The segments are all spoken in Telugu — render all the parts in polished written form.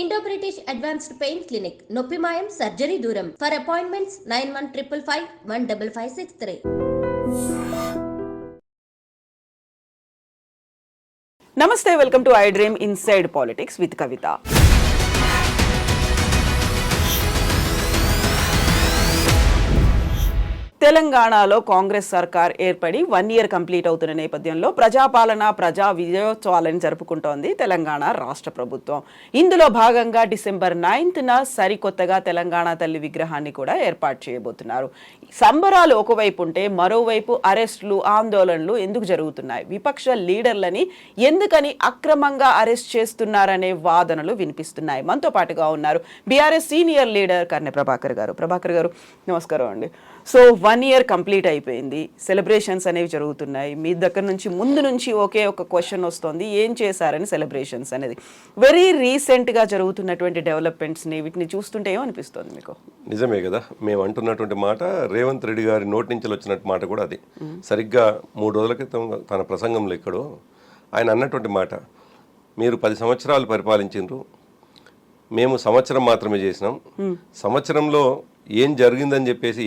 ఇండో-బ్రిటిష్ అడ్వాన్స్డ్ పెయిన్ క్లినిక్ నొప్పి మాయం సర్జరీ దూరం. For appointments 9155515563. నమస్తే, welcome to I dream inside politics with Kavitha. తెలంగాణలో కాంగ్రెస్ సర్కార్ ఏర్పడి 1 year కంప్లీట్ అవుతున్న నేపథ్యంలో ప్రజాపాలన ప్రజా విజయోత్సవాలను జరుపుకుంటోంది తెలంగాణ రాష్ట్ర ప్రభుత్వం. ఇందులో భాగంగా December 9th సరికొత్తగా తెలంగాణ తల్లి విగ్రహాన్ని కూడా ఏర్పాటు చేయబోతున్నారు. సంబరాలు ఒకవైపు ఉంటే మరోవైపు అరెస్టులు ఆందోళనలు ఎందుకు జరుగుతున్నాయి, విపక్ష లీడర్లని ఎందుకని అక్రమంగా అరెస్ట్ చేస్తున్నారనే వాదనలు వినిపిస్తున్నాయి. మనతో పాటుగా ఉన్నారు BRS senior leader Karne Prabhakar గారు. ప్రభాకర్ గారు నమస్కారం అండి. సో 1 year కంప్లీట్ అయిపోయింది, సెలబ్రేషన్స్ అనేవి జరుగుతున్నాయి. మీ దగ్గర నుంచి ముందు నుంచి ఒకే ఒక క్వశ్చన్ వస్తుంది, ఏం చేశారని సెలబ్రేషన్స్ అనేది. వెరీ రీసెంట్గా జరుగుతున్నటువంటి డెవలప్మెంట్స్ని వీటిని చూస్తుంటే ఏమనిపిస్తుంది మీకు? నిజమే కదా, మేము అంటున్నటువంటి మాట రేవంత్ రెడ్డి గారి నోటి నుంచి వచ్చినట్టు మాట కూడా అది. సరిగ్గా 3 రోజుల క్రితం తన ప్రసంగంలో ఎక్కడో ఆయన అన్నటువంటి మాట, మీరు 10 సంవత్సరాలు పరిపాలించారు, మేము సంవత్సరం మాత్రమే చేసినాం, సంవత్సరంలో ఏం జరిగిందని చెప్పేసి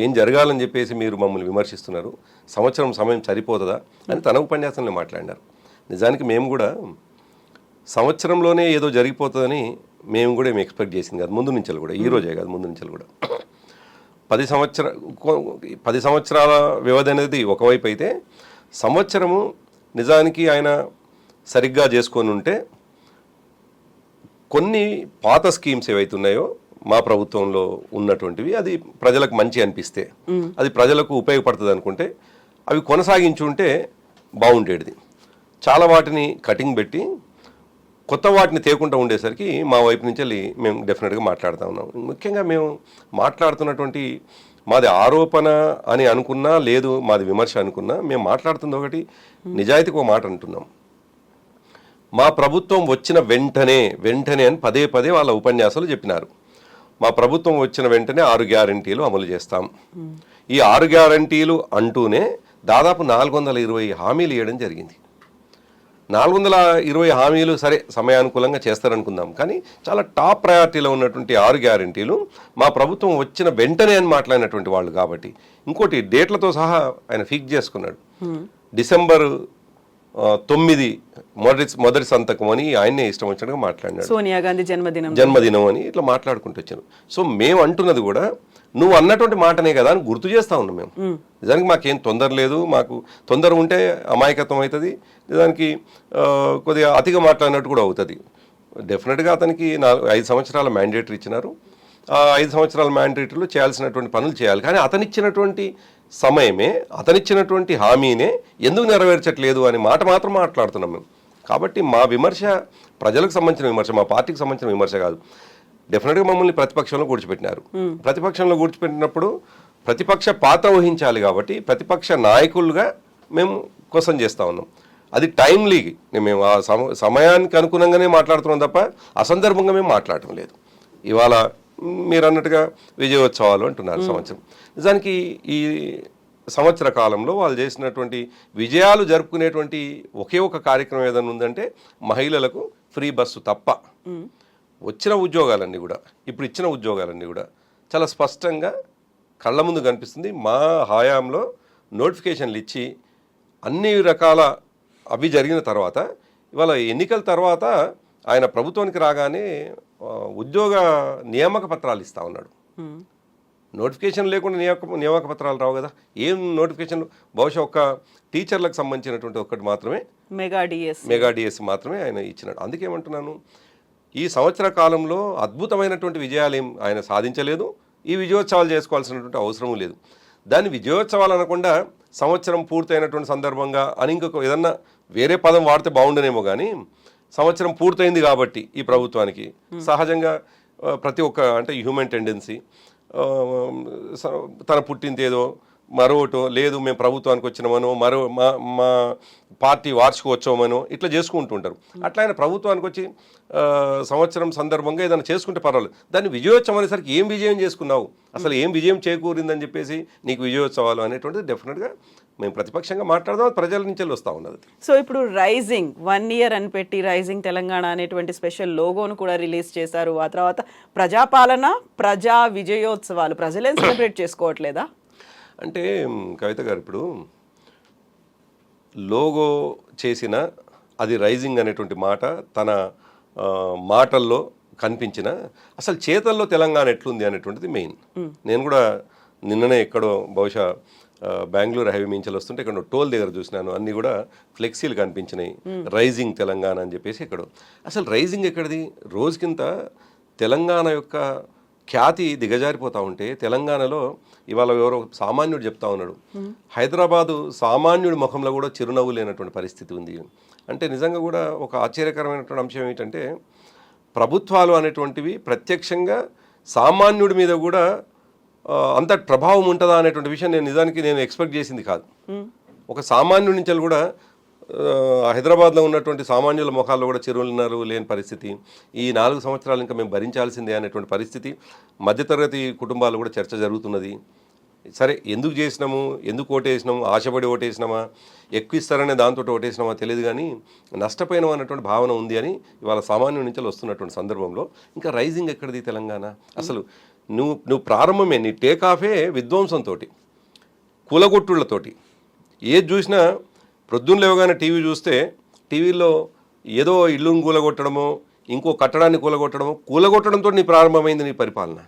ఏం జరగాలని చెప్పేసి మీరు మమ్మల్ని విమర్శిస్తున్నారు, సంవత్సరం సమయం సరిపోతుందా అని తన ఉపన్యాసంలో మాట్లాడినారు. నిజానికి మేము కూడా సంవత్సరంలోనే ఏదో జరిగిపోతుందని మేము కూడా ఏమి ఎక్స్పెక్ట్ చేసింది కాదు, ముందు నుంచి కూడా, ఈ రోజే కాదు, ముందు నుంచి కూడా. 10 సంవత్సరాల వ్యవధి అనేది ఒకవైపు అయితే, సంవత్సరము నిజానికి ఆయన సరిగ్గా చేసుకొని ఉంటే కొన్ని పాత స్కీమ్స్ ఏవైతే ఉన్నాయో మా ప్రభుత్వంలో ఉన్నటువంటివి, అది ప్రజలకు మంచి అనిపిస్తే, అది ప్రజలకు ఉపయోగపడుతుంది అనుకుంటే అవి కొనసాగించి ఉంటే బాగుండేది. చాలా వాటిని కటింగ్ పెట్టి కొత్త వాటిని తేకుండా ఉండేసరికి మా వైపు నుంచి వెళ్ళి మేము డెఫినెట్గా మాట్లాడుతూ ఉన్నాం. ముఖ్యంగా మేము మాట్లాడుతున్నటువంటి, మాది ఆరోపణ అని అనుకున్నా లేదు మాది విమర్శ అనుకున్నా, మేము మాట్లాడుతుంది ఒకటి, నిజాయితీకి ఒక మాట అంటున్నాం. మా ప్రభుత్వం వచ్చిన వెంటనే అని పదే వాళ్ళ ఉపన్యాసాలు చెప్పినారు. మా ప్రభుత్వం వచ్చిన వెంటనే 6 గ్యారంటీలు అమలు చేస్తాం. ఈ 6 గ్యారంటీలు అంటూనే దాదాపు 420 హామీలు ఇవ్వడం జరిగింది. 420 హామీలు సరే సమయానుకూలంగా చేస్తారనుకుందాం, కానీ చాలా టాప్ ప్రయారిటీలో ఉన్నటువంటి 6 గ్యారంటీలు మా ప్రభుత్వం వచ్చిన వెంటనే అని మాట్లాడినటువంటి వాళ్ళు కాబట్టి, ఇంకోటి డేట్లతో సహా ఆయన ఫిక్స్ చేసుకున్నాడు. December 9 మొదటి సంతకం అని ఆయనే ఇష్టం వచ్చినట్టుగా మాట్లాడినాడు. సోనియా గాంధీ జన్మదినం అని ఇట్లా మాట్లాడుకుంటూ వచ్చాను. సో మేము అంటున్నది కూడా నువ్వు అన్నటువంటి మాటనే కదా అని గుర్తు చేస్తా ఉన్నాం. మేము నిజానికి మాకేం తొందర లేదు, మాకు తొందర ఉంటే అమాయకత్వం అవుతుంది, నిజానికి కొద్దిగా అతిగా మాట్లాడినట్టు కూడా అవుతుంది. డెఫినెట్గా అతనికి 5 సంవత్సరాల మ్యాండేటరీ ఇచ్చినారు. ఆ 5 సంవత్సరాల మ్యాండేటరీలో చేయాల్సినటువంటి పనులు చేయాలి, కానీ అతనిచ్చినటువంటి సమయమే, అతనిచ్చినటువంటి హామీనే ఎందుకు నెరవేర్చట్లేదు అని మాట మాత్రం మాట్లాడుతున్నాం మేము. కాబట్టి మా విమర్శ ప్రజలకు సంబంధించిన విమర్శ, మా పార్టీకి సంబంధించిన విమర్శ కాదు. డెఫినెట్గా మమ్మల్ని ప్రతిపక్షంలో కూర్చోపెట్టినారు. ప్రతిపక్షంలో కూర్చోపెట్టినప్పుడు ప్రతిపక్ష పాత్ర వహించాలి కాబట్టి ప్రతిపక్ష నాయకులుగా మేము క్వశ్చన్ చేస్తూ ఉన్నాం. అది టైమ్లీ, మేము ఆ సమయానికి అనుగుణంగానే మాట్లాడుతున్నాం తప్ప అసందర్భంగా మేము మాట్లాడటం లేదు. ఇవాళ మీరు అన్నట్టుగా విజయోత్సవాలు అంటున్నారు సంవత్సరం. నిజానికి ఈ సంవత్సర కాలంలో వాళ్ళు చేసినటువంటి విజయాలు జరుపుకునేటువంటి ఒకే ఒక కార్యక్రమం ఏదైనా ఉందంటే మహిళలకు ఫ్రీ బస్సు తప్ప. వచ్చిన ఉద్యోగాలన్నీ కూడా, ఇప్పుడు ఇచ్చిన ఉద్యోగాలన్నీ కూడా చాలా స్పష్టంగా కళ్ళ ముందు కనిపిస్తుంది. మా హయాంలో నోటిఫికేషన్లు ఇచ్చి అన్ని రకాల అవి జరిగిన తర్వాత, ఇవాళ ఎన్నికల తర్వాత ఆయన ప్రభుత్వానికి రాగానే ఉద్యోగ నియామక పత్రాలు ఇస్తా ఉన్నాడు. నోటిఫికేషన్ లేకుండా నియామక పత్రాలు రావు కదా. ఏం నోటిఫికేషన్, బహుశా ఒక టీచర్లకు సంబంధించినటువంటి ఒక్కటి మాత్రమే, మెగా డిఎస్ మాత్రమే ఆయన ఇచ్చినాడు. అందుకేమంటున్నాను, ఈ సంవత్సర కాలంలో అద్భుతమైనటువంటి విజయాలు ఏం ఆయన సాధించలేదు, ఈ విజయోత్సవాలు చేసుకోవాల్సినటువంటి అవసరం లేదు. దాన్ని విజయోత్సవాలు అనకుండా సంవత్సరం పూర్తయినటువంటి సందర్భంగా అని ఇంకొక ఏదన్నా వేరే పదం వాడితే బాగుండనేమో, కానీ సంవత్సరం పూర్తయింది కాబట్టి ఈ ప్రభుత్వానికి సహజంగా ప్రతి ఒక్క, అంటే హ్యూమన్ టెండెన్సీ, తన పుట్టింది ఏదో మరోటో లేదు మేము ప్రభుత్వానికి వచ్చినామనో మరో మా పార్టీ వార్షికోత్సవమనో ఇట్లా చేసుకుంటుంటారు. అట్లా ఆయన ప్రభుత్వానికి వచ్చి సంవత్సరం సందర్భంగా ఏదైనా చేసుకుంటే పర్వాలేదు. దాన్ని విజయోత్సవం అనేసరికి ఏం విజయం చేసుకున్నావు, అసలు ఏం విజయం చేకూరిందని చెప్పేసి నీకు విజయోత్సవాలు అనేటువంటిది డెఫినెట్గా మేము ప్రతిపక్షంగా మాట్లాడదాం, ప్రజల నుంచి వస్తూ ఉన్నది. సో ఇప్పుడు రైజింగ్ 1 year అని పెట్టి రైజింగ్ తెలంగాణ అనేటువంటి స్పెషల్ లోగోను కూడా రిలీజ్ చేశారు. ఆ తర్వాత ప్రజాపాలన ప్రజా విజయోత్సవాలు ప్రజలేం సెలబ్రేట్ చేసుకోవట్లేదా? అంటే కవిత గారు ఇప్పుడు లోగో చేసిన అది రైజింగ్ అనేటువంటి మాట తన మాటల్లో కనిపించిన అసలు చేతల్లో తెలంగాణ ఎట్లుంది అనేటువంటిది మెయిన్. నేను కూడా నిన్ననే ఎక్కడో బహుశా బెంగళూరు హైవే మించలు వస్తుంటే ఇక్కడ టోల్ దగ్గర చూసినాను, అన్నీ కూడా ఫ్లెక్సీలు కనిపించినాయి రైజింగ్ తెలంగాణ అని చెప్పేసి. ఎక్కడో అసలు రైజింగ్ ఎక్కడిది? రోజుకింత తెలంగాణ యొక్క ఖ్యాతి దిగజారిపోతూ ఉంటే తెలంగాణలో ఇవాళ ఎవరో సామాన్యుడు చెప్తా ఉన్నాడు, హైదరాబాదు సామాన్యుడి ముఖంలో కూడా చిరునవ్వు లేనటువంటి పరిస్థితి ఉంది. అంటే నిజంగా కూడా ఒక ఆశ్చర్యకరమైనటువంటి అంశం ఏంటంటే ప్రభుత్వాలు అనేటువంటివి ప్రత్యక్షంగా సామాన్యుడి మీద కూడా అంత ప్రభావం ఉంటుందా అనేటువంటి విషయం నేను ఎక్స్పెక్ట్ చేసింది కాదు. ఒక సామాన్యుడి నుంచి కూడా హైదరాబాద్లో ఉన్నటువంటి సామాన్యుల ముఖాల్లో కూడా చిరునవ్వు లేని పరిస్థితి, ఈ 4 సంవత్సరాలు ఇంకా మేము భరించాల్సిందే అనేటువంటి పరిస్థితి, మధ్యతరగతి కుటుంబాలు కూడా చర్చ జరుగుతున్నది. సరే ఎందుకు చేసినాము, ఎందుకు ఓటేసినాము, ఆశపడి ఓటేసినామా, ఎక్కువ ఇస్తారనే దాంతో ఓటేసినామా తెలియదు, కానీ నష్టపోయినాం అన్నటువంటి భావన ఉంది అని ఇవాళ సామాన్యుడి నుంచి వస్తున్నటువంటి సందర్భంలో ఇంకా రైజింగ్ ఎక్కడిది తెలంగాణ? అసలు నువ్వు ప్రారంభమే నీ టేక్ ఆఫే విధ్వంసంతో, కూలగొట్టుళ్లతోటి. ఏది చూసినా ప్రొద్దున లేవగానే టీవీ చూస్తే టీవీలో ఏదో ఇల్లును కూలగొట్టడమో ఇంకో కట్టడాన్ని కూలగొట్టడంతో నీ ప్రారంభమైంది నీ పరిపాలన.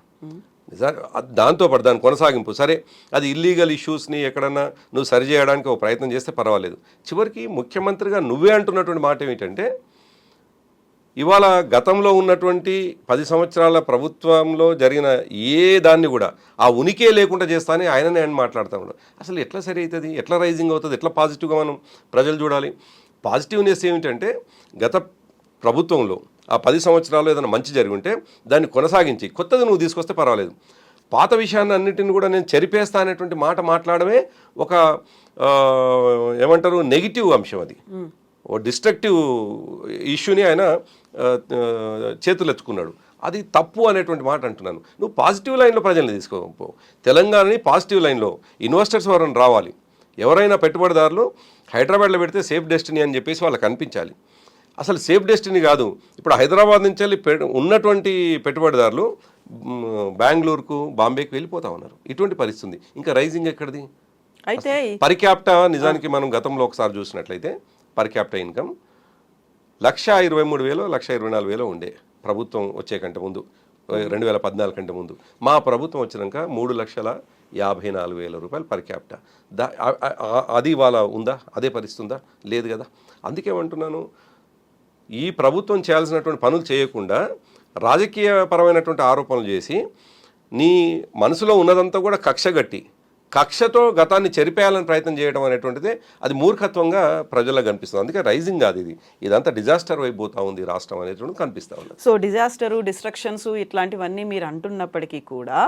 దాంతోపాటు దాని కొనసాగింపు. సరే అది ఇల్లీగల్ ఇష్యూస్ని ఎక్కడన్నా నువ్వు సరిచేయడానికి ఒక ప్రయత్నం చేస్తే పర్వాలేదు. చివరికి ముఖ్యమంత్రిగా నువ్వే అంటున్నటువంటి మాట ఏమిటంటే ఇవాళ గతంలో ఉన్నటువంటి 10 సంవత్సరాల ప్రభుత్వంలో జరిగిన ఏ దాన్ని కూడా ఆ ఉనికే లేకుండా చేస్తానని ఆయన మాట్లాడుతూ ఉన్నాడు. అసలు ఎట్లా సరి అవుతుంది, ఎట్లా రైజింగ్ అవుతుంది, ఎట్లా పాజిటివ్గా మనం ప్రజలు చూడాలి? పాజిటివ్నెస్ ఏమిటంటే గత ప్రభుత్వంలో ఆ 10 సంవత్సరాలు ఏదైనా మంచి జరిగి ఉంటే దాన్ని కొనసాగించి కొత్తది నువ్వు తీసుకొస్తే పర్వాలేదు. పాత విషయాన్ని అన్నింటిని కూడా నేను చెరిపేస్తా అనేటువంటి మాట మాట్లాడమే ఒక ఏమంటారు నెగిటివ్ అంశం. అది ఓ డిస్ట్రక్టివ్ ఇష్యూని ఆయన చేతులు ఎత్తుకున్నాడు. అది తప్పు అనేటువంటి మాట అంటున్నాను. నువ్వు పాజిటివ్ లైన్లో ప్రజల్ని తీసుకోపో, తెలంగాణని పాజిటివ్ లైన్లో ఇన్వెస్టర్స్ ఎవరైనా రావాలి, ఎవరైనా పెట్టుబడిదారులు హైదరాబాద్లో పెడితే సేఫ్ డెస్టినీ అని చెప్పేసి వాళ్ళకి అనిపించాలి. అసలు సేఫ్ డెస్టినీ కాదు, ఇప్పుడు హైదరాబాద్ నుంచి వెళ్ళి ఉన్నటువంటి పెట్టుబడిదారులు బెంగళూరుకు బాంబేకి వెళ్ళిపోతా ఉన్నారు. ఇటువంటి పరిస్థితి ఇంకా రైజింగ్ ఎక్కడిది? అయితే పర్ క్యాపిటా నిజానికి మనం గతంలో ఒకసారి చూసినట్లయితే పర్ క్యాపిటా ఇన్కమ్ 1,23,000 1,24,000 ఉండే ప్రభుత్వం వచ్చే కంటే ముందు, 2014 కంటే ముందు. మా ప్రభుత్వం వచ్చినాక 3,54,000 రూపాయలు పర్ క్యాపిటా. అది ఇవాళ ఉందా? అదే పరిస్థితి ఉందా? లేదు కదా. అందుకేమంటున్నాను, ఈ ప్రభుత్వం చేయాల్సినటువంటి పనులు చేయకుండా రాజకీయపరమైనటువంటి ఆరోపణలు చేసి నీ మనసులో ఉన్నదంతా కూడా కక్షతో గతాన్ని చెరిపేయాలని ప్రయత్నం చేయడం అనేటువంటిది అది మూర్ఖత్వంగా ప్రజలకు కనిపిస్తుంది. అందుకే రైజింగ్ కాదు, ఇదంతా డిజాస్టర్ వైపు పోతా ఉంది రాష్ట్రం అనేటువంటి కనిపిస్తూ ఉంది. సో డిజాస్టరు, డిస్ట్రక్షన్స్ ఇట్లాంటివన్నీ మీరు అంటున్నప్పటికీ కూడా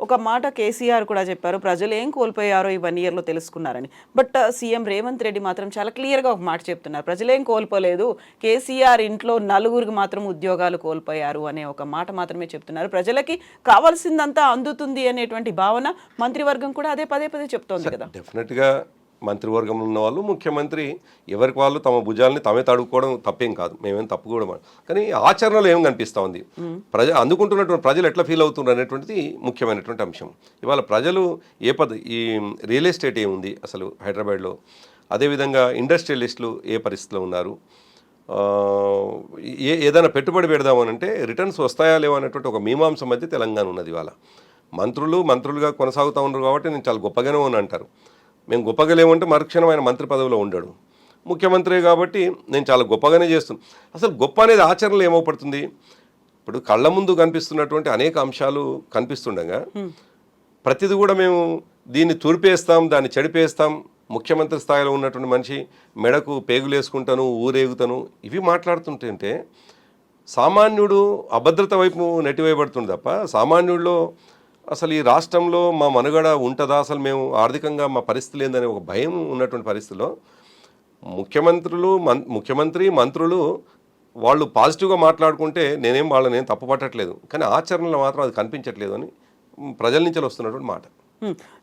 ఒక మాట కేసీఆర్ కూడా చెప్పారు, ప్రజలు ఏం కోల్పోయారో ఈ 1 yearలో తెలుసుకున్నారని. బట్ సీఎం రేవంత్ రెడ్డి మాత్రం చాలా క్లియర్గా ఒక మాట చెప్తున్నారు, ప్రజలేం కోల్పోలేదు, కేసీఆర్ ఇంట్లో 4 మాత్రం ఉద్యోగాలు కోల్పోయారు అనే ఒక మాట మాత్రమే చెప్తున్నారు. ప్రజలకి కావాల్సిందంతా అందుతుంది అనేటువంటి భావన మంత్రివర్గం కూడా అదే పదే చెప్తోంది కదా. డెఫినెట్గా మంత్రివర్గంలో ఉన్న వాళ్ళు, ముఖ్యమంత్రి ఎవరికి వాళ్ళు తమ భుజాలని తమే తడుకోవడం తప్పేం కాదు, మేమేం తప్పు కూడా. కానీ ఆచరణలో ఏం కనిపిస్తూ ఉంది, అందుకుంటున్నటువంటి ప్రజలు ఎట్లా ఫీల్ అవుతున్నారు అనేటువంటిది ముఖ్యమైనటువంటి అంశం. ఇవాళ ప్రజలు ఈ రియల్ ఎస్టేట్ ఏముంది అసలు హైదరాబాద్లో, అదేవిధంగా ఇండస్ట్రియలిస్టులు ఏ పరిస్థితిలో ఉన్నారు, ఏదైనా పెట్టుబడి పెడదామనంటే రిటర్న్స్ వస్తాయా లేవా అనేటువంటి ఒక మీమాంస మధ్య తెలంగాణ ఉన్నది. ఇవాళ మంత్రులుగా కొనసాగుతూ ఉన్నారు కాబట్టి నేను చాలా గొప్పగానే అని అంటారు. మేము గొప్పగా లేమంటే మరుక్షణం ఆయన మంత్రి పదవిలో ఉండడు, ముఖ్యమంత్రి కాబట్టి నేను చాలా గొప్పగానే చేస్తున్నాను. అసలు గొప్ప అనేది ఆచరణలో ఏమవుపడుతుంది? ఇప్పుడు కళ్ళ ముందు కనిపిస్తున్నటువంటి అనేక అంశాలు కనిపిస్తుండగా ప్రతిది కూడా మేము దీన్ని తురిపేస్తాం, దాన్ని చెడిపేస్తాం, ముఖ్యమంత్రి స్థాయిలో ఉన్నటువంటి మనిషి మెడకు పేగులేసుకుంటాను, ఊరేగుతాను, ఇవి మాట్లాడుతుంటే సామాన్యుడు అభద్రత వైపు నెట్టివేయబడుతుంది తప్ప సామాన్యుడిలో అసలు ఈ రాష్ట్రంలో మా మనుగడ ఉంటుందా, అసలు మేము ఆర్థికంగా మా పరిస్థితులు ఏందనే ఒక భయం ఉన్నటువంటి పరిస్థితిలో ముఖ్యమంత్రి మంత్రులు వాళ్ళు పాజిటివ్గా మాట్లాడుకుంటే నేనేం వాళ్ళని తప్పు పట్టట్లేదు, కానీ ఆచరణలో మాత్రం అది కనిపించట్లేదు అని ప్రజల నుంచి వస్తున్నటువంటి మాట.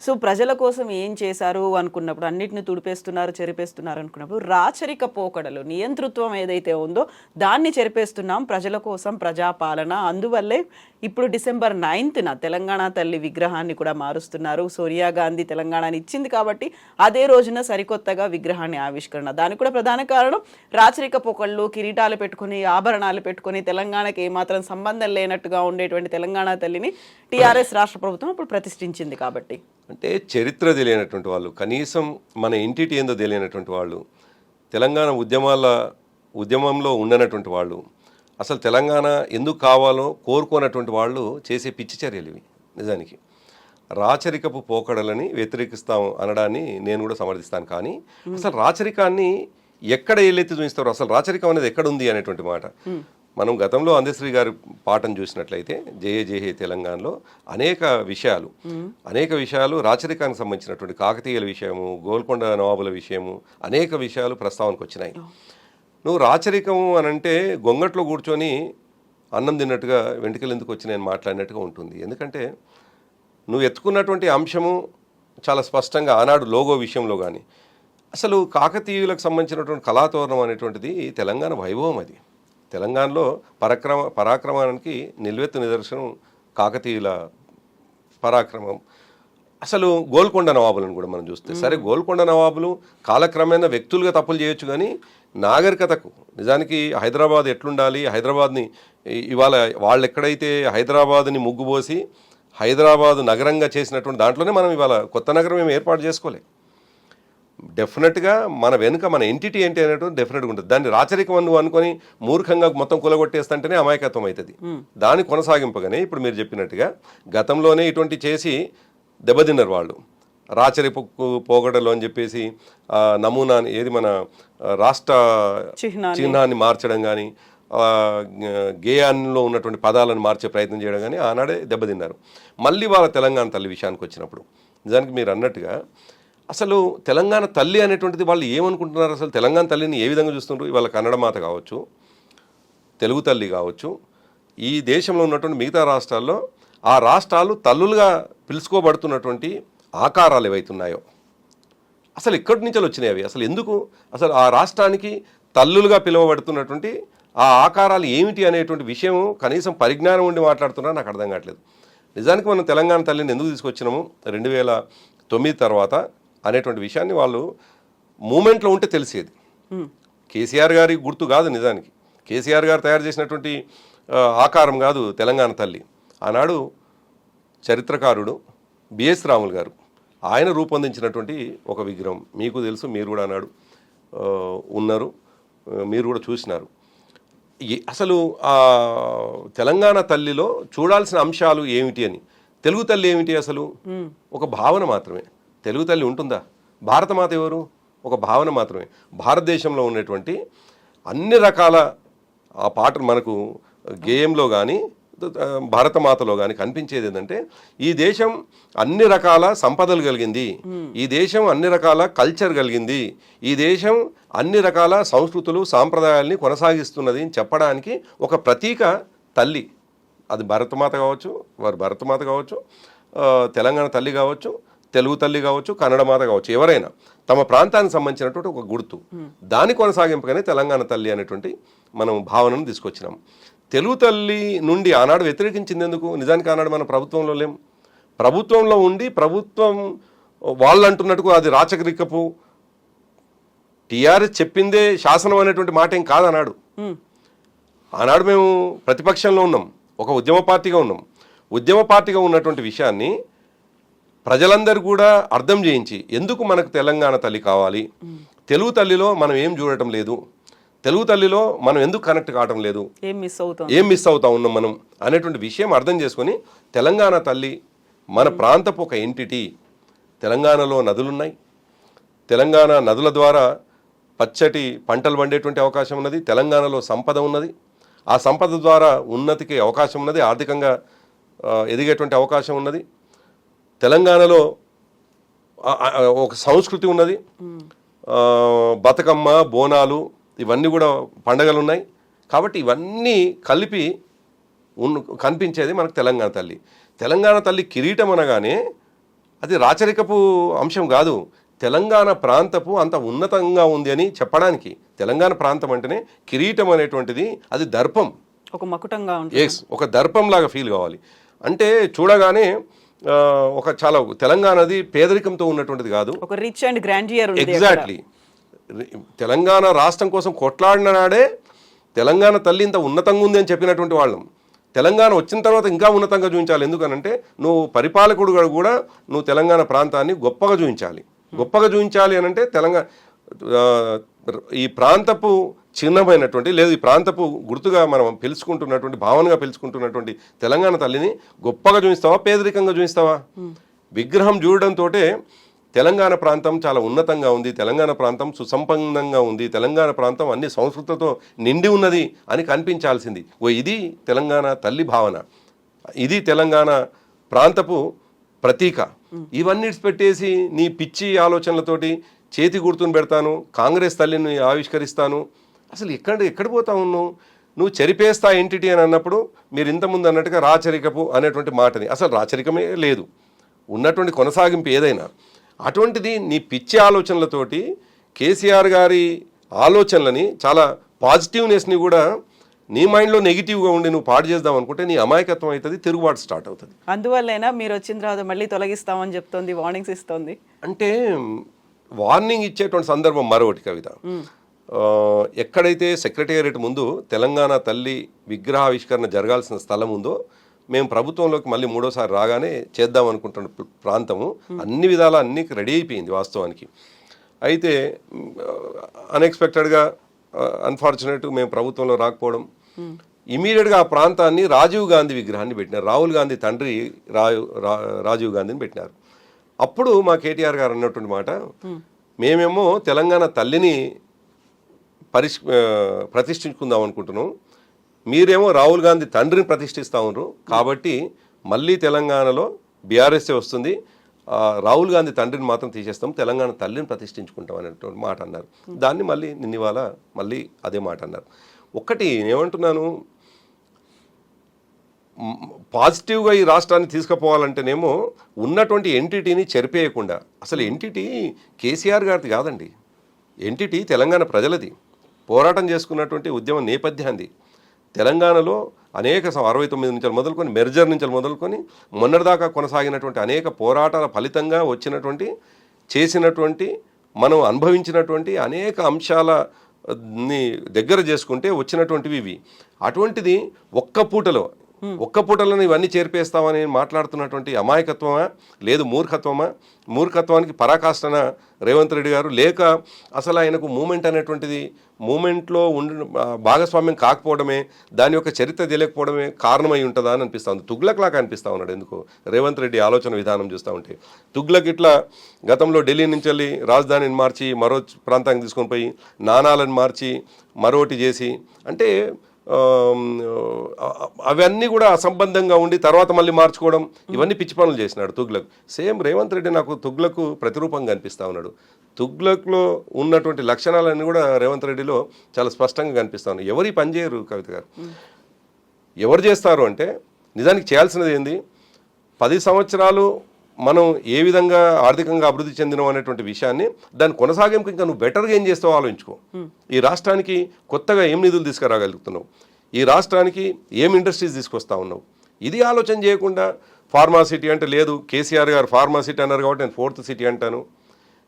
సో ప్రజల కోసం ఏం చేశారు అనుకున్నప్పుడు, అన్నిటిని తుడిపేస్తున్నారు చెరిపేస్తున్నారు అనుకున్నప్పుడు, రాచరిక పోకడలు నియంతృత్వం ఏదైతే ఉందో దాన్ని చెరిపేస్తున్నాం, ప్రజల కోసం ప్రజాపాలన. అందువల్లే ఇప్పుడు December 9th తెలంగాణ తల్లి విగ్రహాన్ని కూడా మారుస్తున్నారు. సోనియా గాంధీ తెలంగాణని ఇచ్చింది కాబట్టి అదే రోజున సరికొత్తగా విగ్రహాన్ని ఆవిష్కరణ. దానికి కూడా ప్రధాన కారణం రాచరిక పోకళ్ళు, కిరీటాలు పెట్టుకుని ఆభరణాలు పెట్టుకుని తెలంగాణకి ఏమాత్రం సంబంధం లేనట్టుగా ఉండేటువంటి తెలంగాణ తల్లిని టీఆర్ఎస్ రాష్ట్ర ప్రభుత్వం ఇప్పుడు ప్రతిష్ఠించింది కాబట్టి. అంటే చరిత్ర తెలియనటువంటి వాళ్ళు, కనీసం మన ఇంటిటి ఏందో తెలియనటువంటి వాళ్ళు, తెలంగాణ ఉద్యమంలో ఉండనటువంటి వాళ్ళు, అసలు తెలంగాణ ఎందుకు కావాలో కోరుకోనటువంటి వాళ్ళు చేసే పిచ్చి చర్యలు ఇవి. నిజానికి రాచరికపు పోకడలని వ్యతిరేకిస్తాం అనడాన్ని నేను కూడా సమర్థిస్తాను. కానీ అసలు రాచరికాన్ని ఎక్కడ ఏలెత్తి చూపిస్తారు, అసలు రాచరికం అనేది ఎక్కడ ఉంది అనేటువంటి మాట. మనం గతంలో అందశ్రీ గారి పాఠం చూసినట్లయితే జయ జయ తెలంగాణలో అనేక విషయాలు రాచరికానికి సంబంధించినటువంటి కాకతీయుల విషయము, గోల్కొండ నవాబుల విషయము, అనేక విషయాలు ప్రస్తావనకు వచ్చినాయి. నువ్వు రాచరికము అని అంటే గొంగట్లో కూర్చొని అన్నం తిన్నట్టుగా వెంట్రుకలు ఎందుకు వచ్చి నేను మాట్లాడినట్టుగా ఉంటుంది. ఎందుకంటే నువ్వు ఎత్తుకున్నటువంటి అంశము చాలా స్పష్టంగా ఆనాడు లోగో విషయంలో కానీ, అసలు కాకతీయులకు సంబంధించినటువంటి కళాతోరణం అనేటువంటిది తెలంగాణ వైభవం. అది తెలంగాణలో పరాక్రమానికి నిలువెత్తు నిదర్శనం కాకతీయుల పరాక్రమం. అసలు గోల్కొండ నవాబులను కూడా మనం చూస్తే, సరే గోల్కొండ నవాబులు కాలక్రమేణా వ్యక్తులుగా తప్పులు చేయొచ్చు, కానీ నాగరికతకు నిజానికి హైదరాబాద్ ఎట్లుండాలి, హైదరాబాద్ని ఇవాళ వాళ్ళు ఎక్కడైతే హైదరాబాద్ని ముగ్గుపోసి హైదరాబాద్ నగరంగా చేసినటువంటి దాంట్లోనే మనం ఇవాళ కొత్త నగరం మేము ఏర్పాటు చేసుకోలే. డెఫినెట్గా మన వెనుక మన ఎంటిటీ ఏంటి అనేటువంటి డెఫినెట్గా ఉంటుంది. దాన్ని రాచరికం నువ్వు అనుకొని మూర్ఖంగా మొత్తం కులగొట్టేస్తుంటేనే అమాయకత్వం అవుతుంది. దాని కొనసాగింపగానే ఇప్పుడు మీరు చెప్పినట్టుగా గతంలోనే ఇటువంటి చేసి దెబ్బతిన్నారు వాళ్ళు. రాచరిక పోగడలు అని చెప్పేసి నమూనాని ఏది మన రాష్ట్ర చిహ్నాన్ని మార్చడం కానీ, గేయాల్లో ఉన్నటువంటి పదాలను మార్చే ప్రయత్నం చేయడం కానీ ఆనాడే దెబ్బతిన్నారు. మళ్ళీ వాళ్ళ తెలంగాణ తల్లి విషయానికి వచ్చినప్పుడు నిజానికి మీరు అన్నట్టుగా అసలు తెలంగాణ తల్లి అనేటువంటిది వాళ్ళు ఏమనుకుంటున్నారు, అసలు తెలంగాణ తల్లిని ఏ విధంగా చూస్తుంటారు. ఇవాళ కన్నడ మాత కావచ్చు, తెలుగు తల్లి కావచ్చు, ఈ దేశంలో ఉన్నటువంటి మిగతా రాష్ట్రాల్లో ఆ రాష్ట్రాలు తల్లులుగా పిలుచుకోబడుతున్నటువంటి ఆకారాలు ఏవైతున్నాయో అసలు ఎక్కడి నుంచి వచ్చినాయి అవి, అసలు ఎందుకు, అసలు ఆ రాష్ట్రానికి తల్లులుగా పిలువబడుతున్నటువంటి ఆ ఆకారాలు ఏమిటి అనేటువంటి విషయం కనీసం పరిజ్ఞానం ఉండి మాట్లాడుతున్నా నాకు అర్థం కావట్లేదు. నిజానికి మనం తెలంగాణ తల్లిని ఎందుకు తీసుకొచ్చినాము 2009 తర్వాత అనేటువంటి విషయాన్ని వాళ్ళు మూమెంట్లో ఉంటే తెలిసేది. కేసీఆర్ గారి గుర్తు కాదు, నిజానికి కేసీఆర్ గారు తయారు చేసినటువంటి ఆకారం కాదు తెలంగాణ తల్లి. ఆనాడు చరిత్రకారుడు బిఎస్ రాములు గారు ఆయన రూపొందించినటువంటి ఒక విగ్రహం మీకు తెలుసు, మీరు కూడా ఆనాడు ఉన్నారు, మీరు కూడా చూసినారు. అసలు ఆ తెలంగాణ తల్లిలో చూడాల్సిన అంశాలు ఏమిటి అని, తెలుగు తల్లి ఏమిటి, అసలు ఒక భావన మాత్రమే. తెలుగు తల్లి ఉంటుందా? భారతమాత ఎవరు? ఒక భావన మాత్రమే. భారతదేశంలో ఉన్నటువంటి అన్ని రకాల ఆ పాటలు మనకు గేయంలో కానీ భారతమాతలో కానీ కనిపించేది ఏంటంటే ఈ దేశం అన్ని రకాల సంపదలు కలిగింది, ఈ దేశం అన్ని రకాల కల్చర్ కలిగింది, ఈ దేశం అన్ని రకాల సంస్కృతులు సాంప్రదాయాల్ని కొనసాగిస్తున్నది అని చెప్పడానికి ఒక ప్రతీక తల్లి. అది భారతమాత కావచ్చు, భారతమాత కావచ్చు, తెలంగాణ తల్లి కావచ్చు, తెలుగు తల్లి కావచ్చు, కన్నడ మాత కావచ్చు, ఎవరైనా తమ ప్రాంతానికి సంబంధించినటువంటి ఒక గుర్తు. దాని కొనసాగింపుగానే తెలంగాణ తల్లి అనేటువంటి మనం భావనను తీసుకొచ్చినాం. తెలుగు తల్లి నుండి ఆనాడు వ్యతిరేకించింది ఎందుకు? నిజానికి ఆనాడు మన ప్రభుత్వంలో లేం. ప్రభుత్వంలో ఉండి ప్రభుత్వం వాళ్ళు అంటున్నట్టుకు అది రాచరికపు టీఆర్ఎస్ చెప్పిందే శాసనం అనేటువంటి మాట ఏం కాదు ఆనాడు. ఆనాడు మేము ప్రతిపక్షంలో ఉన్నాం, ఒక ఉద్యమ పార్టీగా ఉన్నాం. ఉద్యమ పార్టీగా ఉన్నటువంటి విషయాన్ని ప్రజలందరూ కూడా అర్థం చేయించి ఎందుకు మనకు తెలంగాణ తల్లి కావాలి, తెలుగు తల్లిలో మనం ఏం చూడటం లేదు, తెలుగు తల్లిలో మనం ఎందుకు కనెక్ట్ కావటం లేదు, ఏం మిస్ అవుతా ఉన్నాం మనం అనేటువంటి విషయం అర్థం చేసుకొని తెలంగాణ తల్లి మన ప్రాంతపు ఒక ఎంటిటీ. తెలంగాణలో నదులున్నాయి, తెలంగాణ నదుల ద్వారా పచ్చటి పంటలు పండేటువంటి అవకాశం ఉన్నది, తెలంగాణలో సంపద ఉన్నది, ఆ సంపద ద్వారా ఉన్నతికి అవకాశం ఉన్నది, ఆర్థికంగా ఎదిగేటువంటి అవకాశం ఉన్నది. తెలంగాణలో ఒక సంస్కృతి ఉన్నది. బతుకమ్మ, బోనాలు ఇవన్నీ కూడా పండగలు ఉన్నాయి. కాబట్టి ఇవన్నీ కలిపి కనిపించేది మనకు తెలంగాణ తల్లి. తెలంగాణ తల్లి కిరీటం అనగానే అది రాచరికపు అంశం కాదు, తెలంగాణ ప్రాంతపు అంత ఉన్నతంగా ఉంది అని చెప్పడానికి. తెలంగాణ ప్రాంతం అంటేనే కిరీటం అనేటువంటిది అది దర్పం, ఒక మకుటంగా ఉంటుంది. ఒక దర్పం లాగా ఫీల్ కావాలి. అంటే చూడగానే ఒక చాలా తెలంగాణది పేదరికంతో ఉన్నటువంటిది కాదు, ఒక rich and grandeur. Exactly. Telangana రాష్ట్రం కోసం కొట్లాడిన నాడే తెలంగాణ తల్లి ఇంత ఉన్నతంగా ఉంది అని చెప్పినటువంటి వాళ్ళం. తెలంగాణ వచ్చిన తర్వాత ఇంకా ఉన్నతంగా చూపించాలి. ఎందుకనంటే నువ్వు పరిపాలకుడు కూడా నువ్వు తెలంగాణ ప్రాంతాన్ని గొప్పగా చూపించాలి. గొప్పగా చూపించాలి అని అంటే తెలంగాణ ఈ ప్రాంతపు చిహ్నమైనటువంటి లేదు ఈ ప్రాంతపు గుర్తుగా మనం పిలుచుకుంటున్నటువంటి భావనగా పిలుచుకుంటున్నటువంటి తెలంగాణ తల్లిని గొప్పగా చూపిస్తావా, పేదరికంగా చూపిస్తావా? విగ్రహం చూడడంతో తెలంగాణ ప్రాంతం చాలా ఉన్నతంగా ఉంది, తెలంగాణ ప్రాంతం సుసంపన్నంగా ఉంది, తెలంగాణ ప్రాంతం అన్ని సంస్కృతితో నిండి ఉన్నది అని కనిపించాల్సింది. ఇది తెలంగాణ తల్లి భావన, ఇది తెలంగాణ ప్రాంతపు ప్రతీక. ఇవన్నీ పెట్టేసి నీ పిచ్చి ఆలోచనలతోటి చేతి గుర్తును పెడతాను, కాంగ్రెస్ తల్లిని ఆవిష్కరిస్తాను, అసలు ఎక్కడ పోతా ఉన్నావు నువ్వు? చెరిపేస్తా ఎంటిటీ అని అన్నప్పుడు మీరు ఇంతకుముందు అన్నట్టుగా రాచరికపు అనేటువంటి మాటని, అసలు రాచరికమే లేదు, ఉన్నటువంటి కొనసాగింపు ఏదైనా. అటువంటిది నీ పిచ్చి ఆలోచనలతోటి కేసీఆర్ గారి ఆలోచనలని చాలా పాజిటివ్నెస్ని కూడా నీ మైండ్లో నెగిటివ్గా ఉండి నువ్వు పాడు చేద్దాం అనుకుంటే నీ అమాయకత్వం అవుతుంది, తిరుగుబాటు స్టార్ట్ అవుతుంది. అందువల్లైనా మీరు వచ్చిన తర్వాత మళ్ళీ తొలగిస్తామని చెప్తోంది, వార్నింగ్స్ ఇస్తోంది. అంటే వార్నింగ్ ఇచ్చేటువంటి సందర్భం మరొకటి కవిత. ఎక్కడైతే సెక్రటేరియట్ ముందు తెలంగాణ తల్లి విగ్రహావిష్కరణ జరగాల్సిన స్థలం ఉందో మేము ప్రభుత్వంలోకి మళ్ళీ మూడోసారి రాగానే చేద్దాం అనుకుంటున్న ప్రాంతము అన్ని విధాల అన్ని రెడీ అయిపోయింది వాస్తవానికి. అయితే అన్ఎక్స్పెక్టెడ్గా అన్ఫార్చునేట్ మేము ప్రభుత్వంలో రాకపోవడం, ఇమీడియట్గా ఆ ప్రాంతాన్ని రాజీవ్ గాంధీ విగ్రహాన్ని పెట్టినారు. రాహుల్ గాంధీ తండ్రి రాజీవ్ గాంధీని పెట్టినారు. అప్పుడు మా కేటీఆర్ గారు అన్నటువంటి మాట, మేమేమో తెలంగాణ తల్లిని ప్రతిష్ఠించుకుందాం అనుకుంటున్నాం, మీరేమో రాహుల్ గాంధీ తండ్రిని ప్రతిష్ఠిస్తూ ఉన్నారు, కాబట్టి మళ్ళీ తెలంగాణలో బీఆర్ఎస్ఏ వస్తుంది, రాహుల్ గాంధీ తండ్రిని మాత్రం తీసేస్తాం, తెలంగాణ తల్లిని ప్రతిష్ఠించుకుంటాం అనేటువంటి మాట అన్నారు. దాన్ని మళ్ళీ నిన్నవాళ మళ్ళీ అదే మాట అన్నారు. ఒక్కటి ఏమంటున్నాను, పాజిటివ్గా ఈ రాష్ట్రాన్ని తీసుకుపోవాలంటేనేమో ఉన్నటువంటి ఎంటిటీని చెరిపేయకుండా, అసలు ఎంటిటీ కేసీఆర్ గారిది కాదండి, ఎంటిటీ తెలంగాణ ప్రజలది, పోరాటం చేసుకున్నటువంటి ఉద్యమ నేపథ్యాన్ని. తెలంగాణలో అనేక 69 నుంచి మొదలుకొని మెర్జర్ నుంచి మొదలుకొని మొన్నటిదాకా కొనసాగినటువంటి అనేక పోరాటాల ఫలితంగా వచ్చినటువంటి చేసినటువంటి మనం అనుభవించినటువంటి అనేక అంశాలని దగ్గర చేసుకుంటే వచ్చినటువంటివి ఇవి. అటువంటిది ఒక్క పూటలో ఇవన్నీ చేర్పేస్తామని మాట్లాడుతున్నటువంటి అమాయకత్వమా లేదు మూర్ఖత్వమా? మూర్ఖత్వానికి పరాకాష్ఠన రేవంత్ రెడ్డి గారు, లేక అసలు ఆయనకు మూమెంట్ అనేటువంటిది మూమెంట్లో భాగస్వామ్యం కాకపోవడమే, దాని యొక్క చరిత్ర తెలియకపోవడమే కారణమై ఉంటుందా అని అనిపిస్తుంది. తుగ్లక్లాగా అనిపిస్తూ ఉన్నాడు ఎందుకు రేవంత్ రెడ్డి ఆలోచన విధానం చూస్తూ ఉంటే. తుగ్లక్ ఇట్లా గతంలో ఢిల్లీ నుంచి వెళ్ళి రాజధానిని మార్చి మరో ప్రాంతానికి తీసుకొని పోయి నాణాలను మార్చి మరోటి చేసి, అంటే అవన్నీ కూడా అసంబంధంగా ఉండి తర్వాత మళ్ళీ మార్చుకోవడం, ఇవన్నీ పిచ్చి పనులు చేసినాడు తుగ్లక్. సేమ్ రేవంత్ రెడ్డి నాకు తుగ్లక్ ప్రతిరూపంగా అనిపిస్తూ ఉన్నాడు. తుగ్లక్లో ఉన్నటువంటి లక్షణాలన్నీ కూడా రేవంత్ రెడ్డిలో చాలా స్పష్టంగా కనిపిస్తూ ఉన్నాయి. ఎవరు ఈ పని చేయరు కవిత గారు, ఎవరు చేస్తారు అంటే నిజానికి చేయాల్సినది ఏంది, 10 సంవత్సరాలు మనం ఏ విధంగా ఆర్థికంగా అభివృద్ధి చెందినాం అనేటువంటి విషయాన్ని దాని కొనసాగింపు ఇంకా నువ్వు బెటర్గా ఏం చేస్తావో ఆలోచించుకో. ఈ రాష్ట్రానికి కొత్తగా ఏం నిధులు తీసుకురాగలుగుతున్నావు, ఈ రాష్ట్రానికి ఏం ఇండస్ట్రీస్ తీసుకొస్తా ఉన్నావు, ఇది ఆలోచన చేయకుండా ఫార్మా సిటీ అంటే లేదు, కేసీఆర్ గారు ఫార్మా సిటీ అన్నారు కాబట్టి నేను 4th సిటీ అంటాను,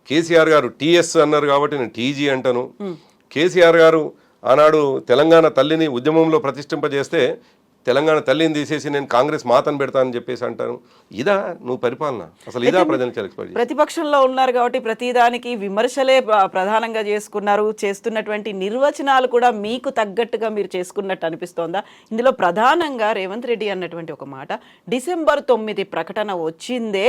కేసీఆర్ గారు టీఎస్ అన్నారు కాబట్టి నేను టీజీ అంటాను, కేసీఆర్ గారు ఆనాడు తెలంగాణ తల్లిని ఉద్యమంలో ప్రతిష్ఠింపజేస్తే తెలంగాణ తల్లిని తీసేసి నేను కాంగ్రెస్ మాతను పెడతానని చెప్పేసి అంటాను. ఇదా నువ్వు పరిపాలన? అసలు ఇదా ప్రజలు ప్రతిపక్షంలో ఉన్నారు కాబట్టి ప్రతిదానికి విమర్శలే ప్రధానంగా చేసుకున్నారు. చేస్తున్నటువంటి నిర్వచనాలు కూడా మీకు తగ్గట్టుగా మీరు చేసుకున్నట్టు అనిపిస్తోందా? ఇందులో ప్రధానంగా రేవంత్ రెడ్డి అన్నటువంటి ఒక మాట, December 9 ప్రకటన వచ్చిందే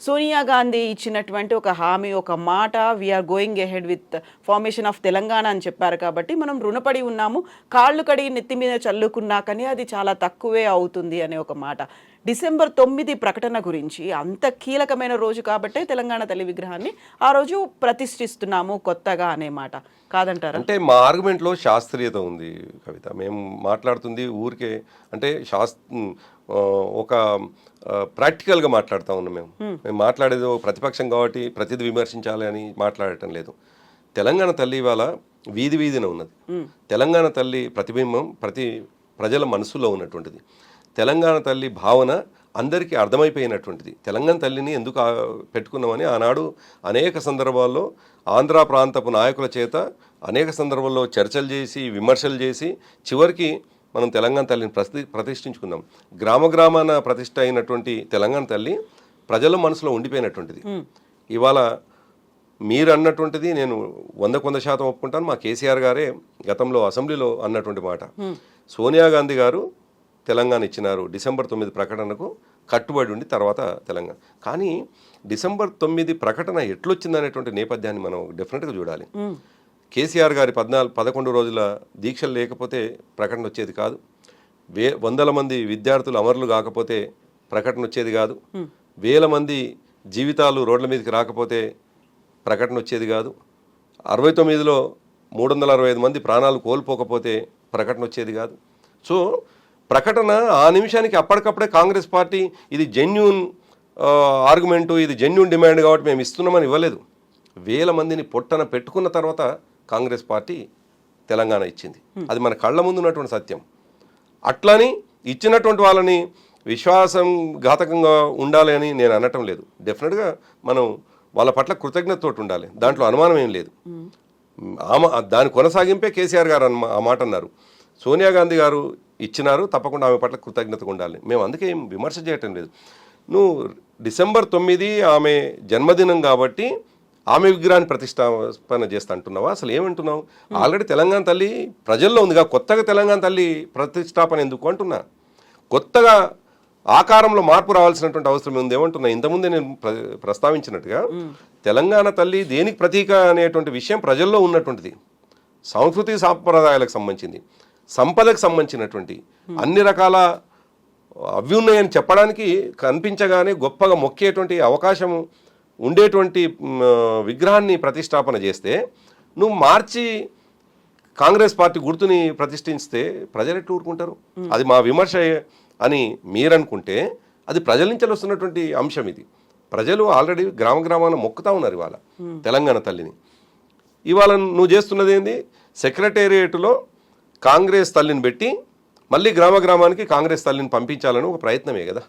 సోనియా గాంధీ ఇచ్చినటువంటి ఒక హామీ, ఒక మాట, we are going ahead with formation of Telangana అని చెప్పారు కాబట్టి మనం రుణపడి ఉన్నాము, కాళ్ళు కడిగి నెత్తి మీద చల్లుకున్నా కానీ అది చాలా తక్కువే అవుతుంది అనే ఒక మాట. డిసెంబర్ 9 ప్రకటన గురించి అంత కీలకమైన రోజు కాబట్టే తెలంగాణ తల్లి విగ్రహాన్ని ఆ రోజు ప్రతిష్ఠిస్తున్నాము కొత్తగా అనే మాట కాదంటారా? అంటే మా ఆర్గ్యుమెంట్లో శాస్త్రీయత ఉంది కవిత. మేము మాట్లాడుతుంది ఊరికే అంటే ఒక ప్రాక్టికల్గా మాట్లాడుతూ ఉన్నాం. మేము మాట్లాడేది ప్రతిపక్షం కాబట్టి ప్రతిదీ విమర్శించాలి అని మాట్లాడటం లేదు. తెలంగాణ తల్లి ఇవాళ వీధి వీధిన ఉన్నది. తెలంగాణ తల్లి ప్రతిబింబం ప్రతి ప్రజల మనసులో ఉన్నటువంటిది. తెలంగాణ తల్లి భావన అందరికీ అర్థమైపోయినటువంటిది. తెలంగాణ తల్లిని ఎందుకు పెట్టుకున్నామని ఆనాడు అనేక సందర్భాల్లో ఆంధ్ర ప్రాంతపు నాయకుల చేత అనేక సందర్భాల్లో చర్చలు చేసి విమర్శలు చేసి చివరికి మనం తెలంగాణ తల్లిని ప్రతిష్ఠించుకుందాం. గ్రామ గ్రామాన ప్రతిష్ఠ అయినటువంటి తెలంగాణ తల్లి ప్రజల మనసులో ఉండిపోయినటువంటిది. ఇవాళ మీరు అన్నటువంటిది నేను 100% ఒప్పుకుంటాను. మా కేసీఆర్ గారే గతంలో అసెంబ్లీలో అన్నటువంటి మాట. సోనియా గాంధీ గారు తెలంగాణ ఇచ్చినారు డిసెంబర్ 9 ప్రకటనకు కట్టుబడి ఉండి తర్వాత తెలంగాణ. కానీ డిసెంబర్ 9 ప్రకటన ఎట్లొచ్చిందనేటువంటి నేపథ్యాన్ని మనం డెఫినెట్గా చూడాలి. కేసీఆర్ గారి 11 రోజుల దీక్షలు లేకపోతే ప్రకటన వచ్చేది కాదు. వందల మంది విద్యార్థులు అమరులు కాకపోతే ప్రకటన వచ్చేది కాదు. వేల మంది జీవితాలు రోడ్ల మీదకి రాకపోతే ప్రకటన వచ్చేది కాదు. 69లో 365 మంది ప్రాణాలు కోల్పోకపోతే ప్రకటన వచ్చేది కాదు. సో ప్రకటన ఆ నిమిషానికి అప్పటికప్పుడే కాంగ్రెస్ పార్టీ ఇది జెన్యూన్ ఆర్గ్యుమెంటు, ఇది జెన్యూన్ డిమాండ్ కాబట్టి మేము ఇస్తున్నామని ఇవ్వలేదు. వేల మందిని పొట్టన పెట్టుకున్న తర్వాత కాంగ్రెస్ పార్టీ తెలంగాణ ఇచ్చింది. అది మన కళ్ళ ముందు ఉన్నటువంటి సత్యం. అట్లని ఇచ్చినటువంటి వాళ్ళని విశ్వాసం ఘాతకంగా ఉండాలి అని నేను అనటం లేదు. డెఫినెట్గా మనం వాళ్ళ పట్ల కృతజ్ఞతతో ఉండాలి, దాంట్లో అనుమానం ఏం లేదు. దాని కొనసాగింపే కేసీఆర్ గారు ఆ మాట అన్నారు. సోనియా గాంధీ గారు ఇచ్చినారు, తప్పకుండా ఆమె పట్ల కృతజ్ఞతగా ఉండాలి. మేము అందుకే ఏం విమర్శ చేయటం లేదు. నువ్వు డిసెంబర్ 9 ఆమె జన్మదినం కాబట్టి ఆమె విగ్రహాన్ని ప్రతిష్టాపన చేస్తా అంటున్నావా? అసలు ఏమంటున్నావు? ఆల్రెడీ తెలంగాణ తల్లి ప్రజల్లో ఉందిగా, కొత్తగా తెలంగాణ తల్లి ప్రతిష్టాపన ఎందుకు అంటున్నా? కొత్తగా ఆకారంలో మార్పు రావాల్సినటువంటి అవసరం ఉంది ఏమంటున్నా? ఇంతకుముందే నేను ప్రస్తావించినట్టుగా తెలంగాణ తల్లి దేనికి ప్రతీక అనేటువంటి విషయం ప్రజల్లో ఉన్నటువంటిది. సంస్కృతి సాంప్రదాయాలకు సంబంధించింది, సంపదకు సంబంధించినటువంటి అన్ని రకాల అభ్యున్నయని చెప్పడానికి కనిపించగానే గొప్పగా మొక్కేటువంటి అవకాశం ఉండేటువంటి విగ్రహాన్ని ప్రతిష్టాపన చేస్తే నువ్వు మార్చి కాంగ్రెస్ పార్టీ గుర్తుని ప్రతిష్ఠిస్తే ప్రజలు ఎట్లా ఊరుకుంటారు? అది మా విమర్శ అని మీరనుకుంటే అది ప్రజల నుంచి వస్తున్నటువంటి అంశం. ఇది ప్రజలు ఆల్రెడీ గ్రామ గ్రామాన మొక్కుతా ఉన్నారు ఇవాళ తెలంగాణ తల్లిని. ఇవాళ నువ్వు చేస్తున్నది ఏంది? సెక్రటేరియట్లో కాంగ్రెస్ తల్లిని పెట్టి మళ్ళీ గ్రామ గ్రామానికి కాంగ్రెస్ తల్లిని పంపించాలని ఒక ప్రయత్నమే కదా.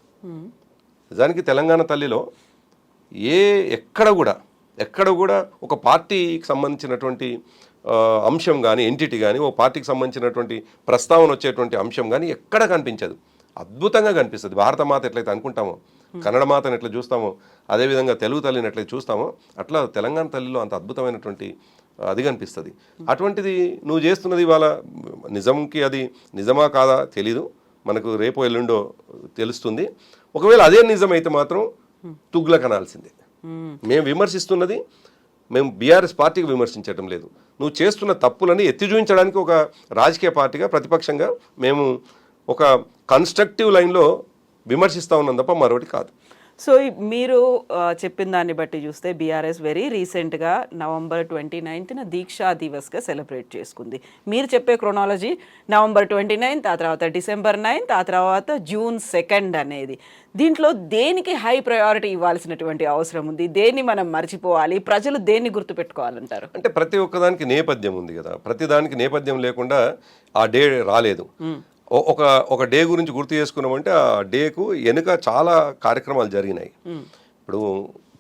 నిజానికి తెలంగాణ తల్లిలో ఎక్కడ కూడా ఒక పార్టీకి సంబంధించినటువంటి అంశం కానీ ఎంటిటీ కానీ ఓ పార్టీకి సంబంధించినటువంటి ప్రస్తావన వచ్చేటువంటి అంశం కానీ ఎక్కడ కనిపించదు. అద్భుతంగా కనిపిస్తుంది. భారతమాత ఎట్లయితే అనుకుంటామో, కన్నడ మాతను ఎట్లా చూస్తామో, అదేవిధంగా తెలుగు తల్లిని ఎట్లయితే చూస్తామో అట్లా తెలంగాణ తల్లిలో అంత అద్భుతమైనటువంటి అది కనిపిస్తుంది. అటువంటిది నువ్వు చేస్తున్నది ఇవాళ నిజంకి అది నిజమా కాదా తెలీదు, మనకు రేపో ఎల్లుండో తెలుస్తుంది. ఒకవేళ అదే నిజమైతే మాత్రం తుగ్లక్ అనాల్సిందే. మేము విమర్శిస్తున్నది మేము బీఆర్ఎస్ పార్టీకి విమర్శించడం లేదు. నువ్వు చేస్తున్న తప్పులని ఎత్తి చూపించడానికి ఒక రాజకీయ పార్టీగా ప్రతిపక్షంగా మేము ఒక కన్స్ట్రక్టివ్ లైన్లో విమర్శిస్తూ ఉన్నాం తప్ప మరొకటి కాదు. సో మీరు చెప్పిన దాన్ని బట్టి చూస్తే బీఆర్ఎస్ వెరీ రీసెంట్గా నవంబర్ 29న దీక్షా దివస్గా సెలబ్రేట్ చేసుకుంది. మీరు చెప్పే క్రొనాలజీ నవంబర్ 29, ఆ తర్వాత డిసెంబర్ 9, ఆ తర్వాత జూన్ 2 అనేది. దీంట్లో దేనికి హై ప్రయారిటీ ఇవ్వాల్సినటువంటి అవసరం ఉంది? దేన్ని మనం మర్చిపోవాలి? ప్రజలు దేన్ని గుర్తుపెట్టుకోవాలంటారు? అంటే ప్రతి ఒక్కదానికి నేపథ్యం ఉంది కదా. ప్రతి దానికి నేపథ్యం లేకుండా ఆ డే రాలేదు. ఒక డే గురించి గుర్తు చేసుకున్నామంటే ఆ డేకు వెనుక చాలా కార్యక్రమాలు జరిగినాయి. ఇప్పుడు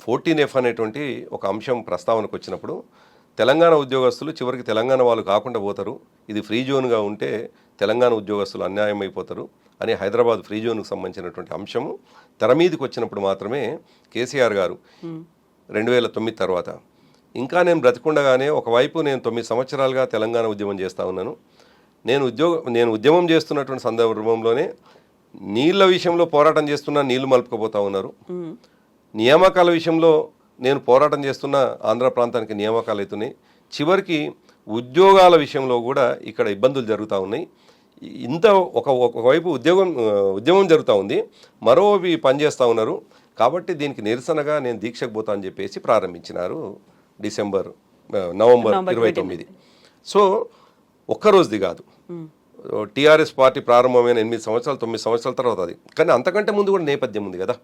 14F అనేటువంటి ఒక అంశం ప్రస్తావనకు వచ్చినప్పుడు తెలంగాణ ఉద్యోగస్తులు చివరికి తెలంగాణ వాళ్ళు కాకుండా పోతారు, ఇది ఫ్రీ జోన్గా ఉంటే తెలంగాణ ఉద్యోగస్తులు అన్యాయం అయిపోతారు అని హైదరాబాద్ ఫ్రీ జోన్కు సంబంధించినటువంటి అంశము తెర మీదకి వచ్చినప్పుడు మాత్రమే కేసీఆర్ గారు 2009 తర్వాత ఇంకా నేను బ్రతికుండగానే ఒకవైపు నేను 9 సంవత్సరాలుగా తెలంగాణ ఉద్యమం చేస్తూ ఉన్నాను, నేను ఉద్యమం చేస్తున్నటువంటి సందర్భంలోనే నీళ్ళ విషయంలో పోరాటం చేస్తున్నా నీళ్లు మలుపుకపోతా ఉన్నారు, నియామకాల విషయంలో నేను పోరాటం చేస్తున్న ఆంధ్ర ప్రాంతానికి నియామకాలు అవుతున్నాయి, చివరికి ఉద్యోగాల విషయంలో కూడా ఇక్కడ ఇబ్బందులు జరుగుతూ ఉన్నాయి. ఇంత ఒకవైపు ఉద్యమం జరుగుతూ ఉంది, మరోవి పనిచేస్తూ ఉన్నారు. కాబట్టి దీనికి నిరసనగా నేను దీక్షకు పోతా అని చెప్పేసి ప్రారంభించినారు నవంబర్ 29. సో ఒక్కరోజుది కాదు, టీఆర్ఎస్ పార్టీ ప్రారంభమైన 8 సంవత్సరాలు 9 సంవత్సరాల తర్వాత అది. కానీ అంతకంటే ముందు కూడా నేపథ్యం ఉంది కదా.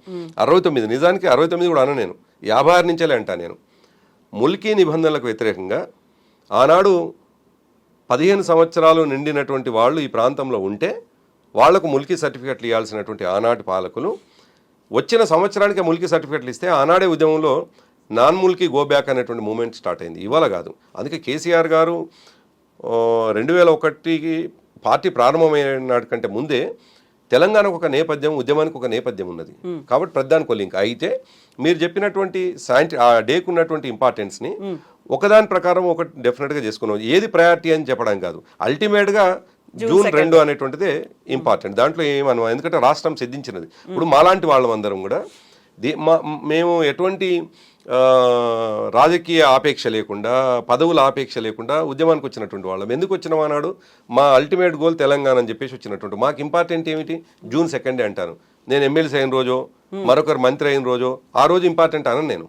69 నిజానికి 69 కూడా అన్న నేను 56 నుంచేలే అంటా నేను. ముల్కీ నిబంధనలకు వ్యతిరేకంగా ఆనాడు 15 సంవత్సరాలు నిండినటువంటి వాళ్ళు ఈ ప్రాంతంలో ఉంటే వాళ్లకు ముల్కీ సర్టిఫికెట్లు ఇవ్వాల్సినటువంటి ఆనాటి పాలకులు వచ్చిన సంవత్సరానికి ముల్కీ సర్టిఫికెట్లు ఇస్తే ఆనాడే ఉద్యమంలో నాన్ ముల్కీ గో బ్యాక్ అనేటువంటి మూమెంట్ స్టార్ట్ అయింది, ఇవాళ కాదు. అందుకే కేసీఆర్ గారు 2001కి పార్టీ ప్రారంభమైన కంటే ముందే తెలంగాణకు ఒక నేపథ్యం, ఉద్యమానికి ఒక నేపథ్యం ఉన్నది. కాబట్టి ప్రధానికి లింక్ అయితే మీరు చెప్పినటువంటి ఆ డేకు ఉన్నటువంటి ఇంపార్టెన్స్ని ఒకదాని ప్రకారం ఒకటి డెఫినెట్గా చేసుకున్నాం. ఏది ప్రయారిటీ అని చెప్పడం కాదు, అల్టిమేట్గా జూన్ 2 అనేటువంటిదే ఇంపార్టెంట్. దాంట్లో ఏమను, ఎందుకంటే రాష్ట్రం సిద్ధించినది. ఇప్పుడు మాలాంటి వాళ్ళమందరం కూడా మేము ఎటువంటి రాజకీయ ఆపేక్ష లేకుండా, పదవుల ఆపేక్ష లేకుండా ఉద్యమానికి వచ్చినటువంటి వాళ్ళం. ఎందుకు వచ్చినాం అన్నాడు, మా అల్టిమేట్ గోల్ తెలంగాణ అని చెప్పేసి వచ్చినటువంటి. మాకు ఇంపార్టెంట్ ఏమిటి, జూన్ 2 అంటాను. నేను ఎమ్మెల్సీ అయిన రోజో, మరొకరు మంత్రి అయిన రోజో ఆ రోజు ఇంపార్టెంట్ అనను నేను.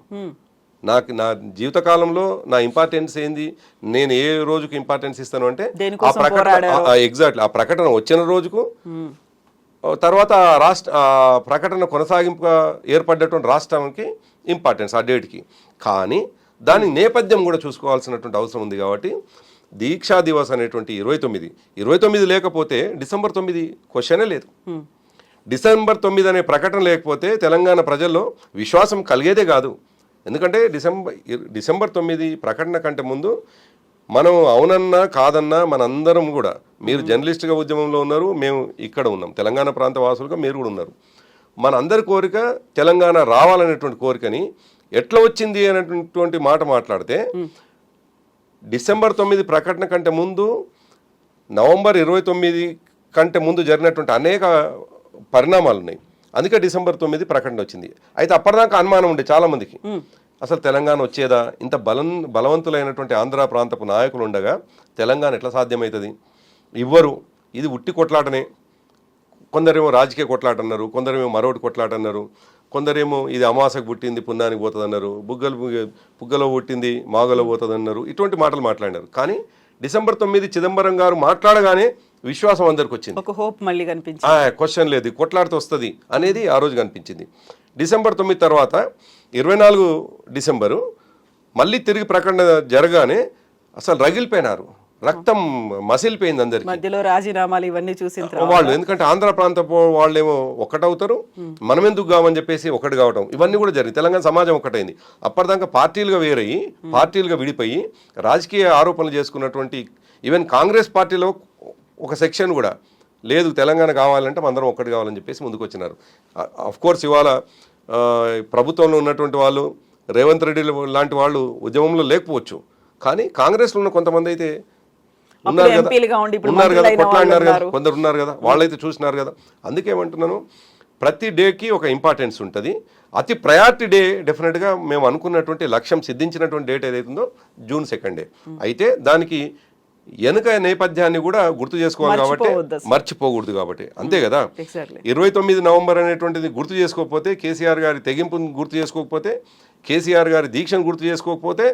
నా జీవితకాలంలో నా ఇంపార్టెన్స్ ఏంది, నేను ఏ రోజుకు ఇంపార్టెన్స్ ఇస్తాను అంటే ఆ ప్రకటన, ఎగ్జాక్ట్లీ ఆ ప్రకటన వచ్చిన రోజుకు, తర్వాత ప్రకటన కొనసాగింపుగా ఏర్పడ్డటువంటి రాష్ట్రానికి ఇంపార్టెన్స్ ఆ డేట్కి. కానీ దాని నేపథ్యం కూడా చూసుకోవాల్సినటువంటి అవసరం ఉంది. కాబట్టి దీక్షా దివస్ అనేటువంటి 29 లేకపోతే డిసెంబర్ 9 క్వశ్చనే లేదు. డిసెంబర్ 9 అనే ప్రకటన లేకపోతే తెలంగాణ ప్రజల్లో విశ్వాసం కలిగేదే కాదు. ఎందుకంటే డిసెంబర్ 9 ప్రకటన కంటే ముందు మనం అవునన్నా కాదన్నా మనందరం కూడా, మీరు జర్నలిస్ట్గా ఉద్యమంలో ఉన్నారు, మేము ఇక్కడ ఉన్నాం, తెలంగాణ ప్రాంత వాసులుగా మీరు కూడా ఉన్నారు. మన అందరి కోరిక తెలంగాణ రావాలనేటువంటి కోరికని ఎట్లా వచ్చింది అనేటువంటి మాట మాట్లాడితే, డిసెంబర్ 9 ప్రకటన కంటే ముందు నవంబర్ 29 కంటే ముందు జరిగినటువంటి అనేక పరిణామాలు ఉన్నాయి. అందుకే డిసెంబర్ 9 ప్రకటన వచ్చింది. అయితే అప్పటిదాకా అనుమానం ఉండే చాలామందికి, అసలు తెలంగాణ వచ్చేదా, ఇంత బలవంతులైనటువంటి ఆంధ్ర ప్రాంతపు నాయకులు ఉండగా తెలంగాణ ఎట్లా సాధ్యమవుతుంది, ఇవ్వరు, ఇది ఉట్టి కొట్లాటనే. కొందరేమో రాజకీయ కొట్లాట అన్నారు, కొందరేమో మరొకటి కొట్లాట అన్నారు, కొందరేమో ఇది అమాసకు పుట్టింది పున్నానికి పోతుంది అన్నారు, పుగ్గలో పుట్టింది మాగలో పోతుంది అన్నారు. ఇటువంటి మాటలు మాట్లాడినారు. కానీ డిసెంబర్ 9 చిదంబరం గారు మాట్లాడగానే విశ్వాసం అందరికి వచ్చింది, ఒక హోప్ మళ్ళీ కనిపించింది, క్వశ్చన్ లేదు, కొట్లాడితే వస్తుంది అనేది ఆ రోజు కనిపించింది. డిసెంబర్ 9 తర్వాత 24 డిసెంబరు మళ్ళీ తిరిగి ప్రకటన జరగానే అసలు రగిలిపోయినారు, రక్తం మసిలిపోయింది అందరికి. మధ్యలో రాజీనామాలు ఇవన్నీ చూసిన వాళ్ళు, ఎందుకంటే ఆంధ్ర ప్రాంత వాళ్ళేమో ఒకటవుతారు, మనం ఎందుకు కావని చెప్పేసి ఒకటి కావటం, ఇవన్నీ కూడా జరిగింది. తెలంగాణ సమాజం ఒకటైంది. అప్పటిదాకా పార్టీలుగా వేరయ్యి, పార్టీలుగా విడిపోయి రాజకీయ ఆరోపణలు చేసుకున్నటువంటి ఈవెన్ కాంగ్రెస్ పార్టీలో ఒక సెక్షన్ కూడా లేదు, తెలంగాణ కావాలంటే అందరం ఒక్కటి కావాలని చెప్పేసి ముందుకు వచ్చినారు. అఫ్కోర్స్ ఇవాళ ప్రభుత్వంలో ఉన్నటువంటి వాళ్ళు, రేవంత్ రెడ్డి లాంటి వాళ్ళు ఉద్యమంలో లేకపోవచ్చు, కానీ కాంగ్రెస్లో ఉన్న కొంతమంది అయితే ఉన్నారు కదా, కొట్లాడినారు కదా, కొందరు ఉన్నారు కదా, వాళ్ళైతే చూసినారు కదా. అందుకేమంటున్నాను, ప్రతి డేకి ఒక ఇంపార్టెన్స్ ఉంటుంది. అతి ప్రయారిటీ డే డెఫినెట్గా మేము అనుకున్నటువంటి లక్ష్యం సిద్ధించినటువంటి డేట్ ఏదైతుందో జూన్ 2. అయితే దానికి వెనుక నేపథ్యాన్ని కూడా గుర్తు చేసుకోవాలి కాబట్టి, మర్చిపోకూడదు కాబట్టి, అంతే కదా. 29 నవంబర్ అనేటువంటిది గుర్తు చేసుకోకపోతే, కేసీఆర్ గారి తెగింపుని గుర్తు చేసుకోకపోతే, కేసీఆర్ గారి దీక్షను గుర్తు చేసుకోకపోతే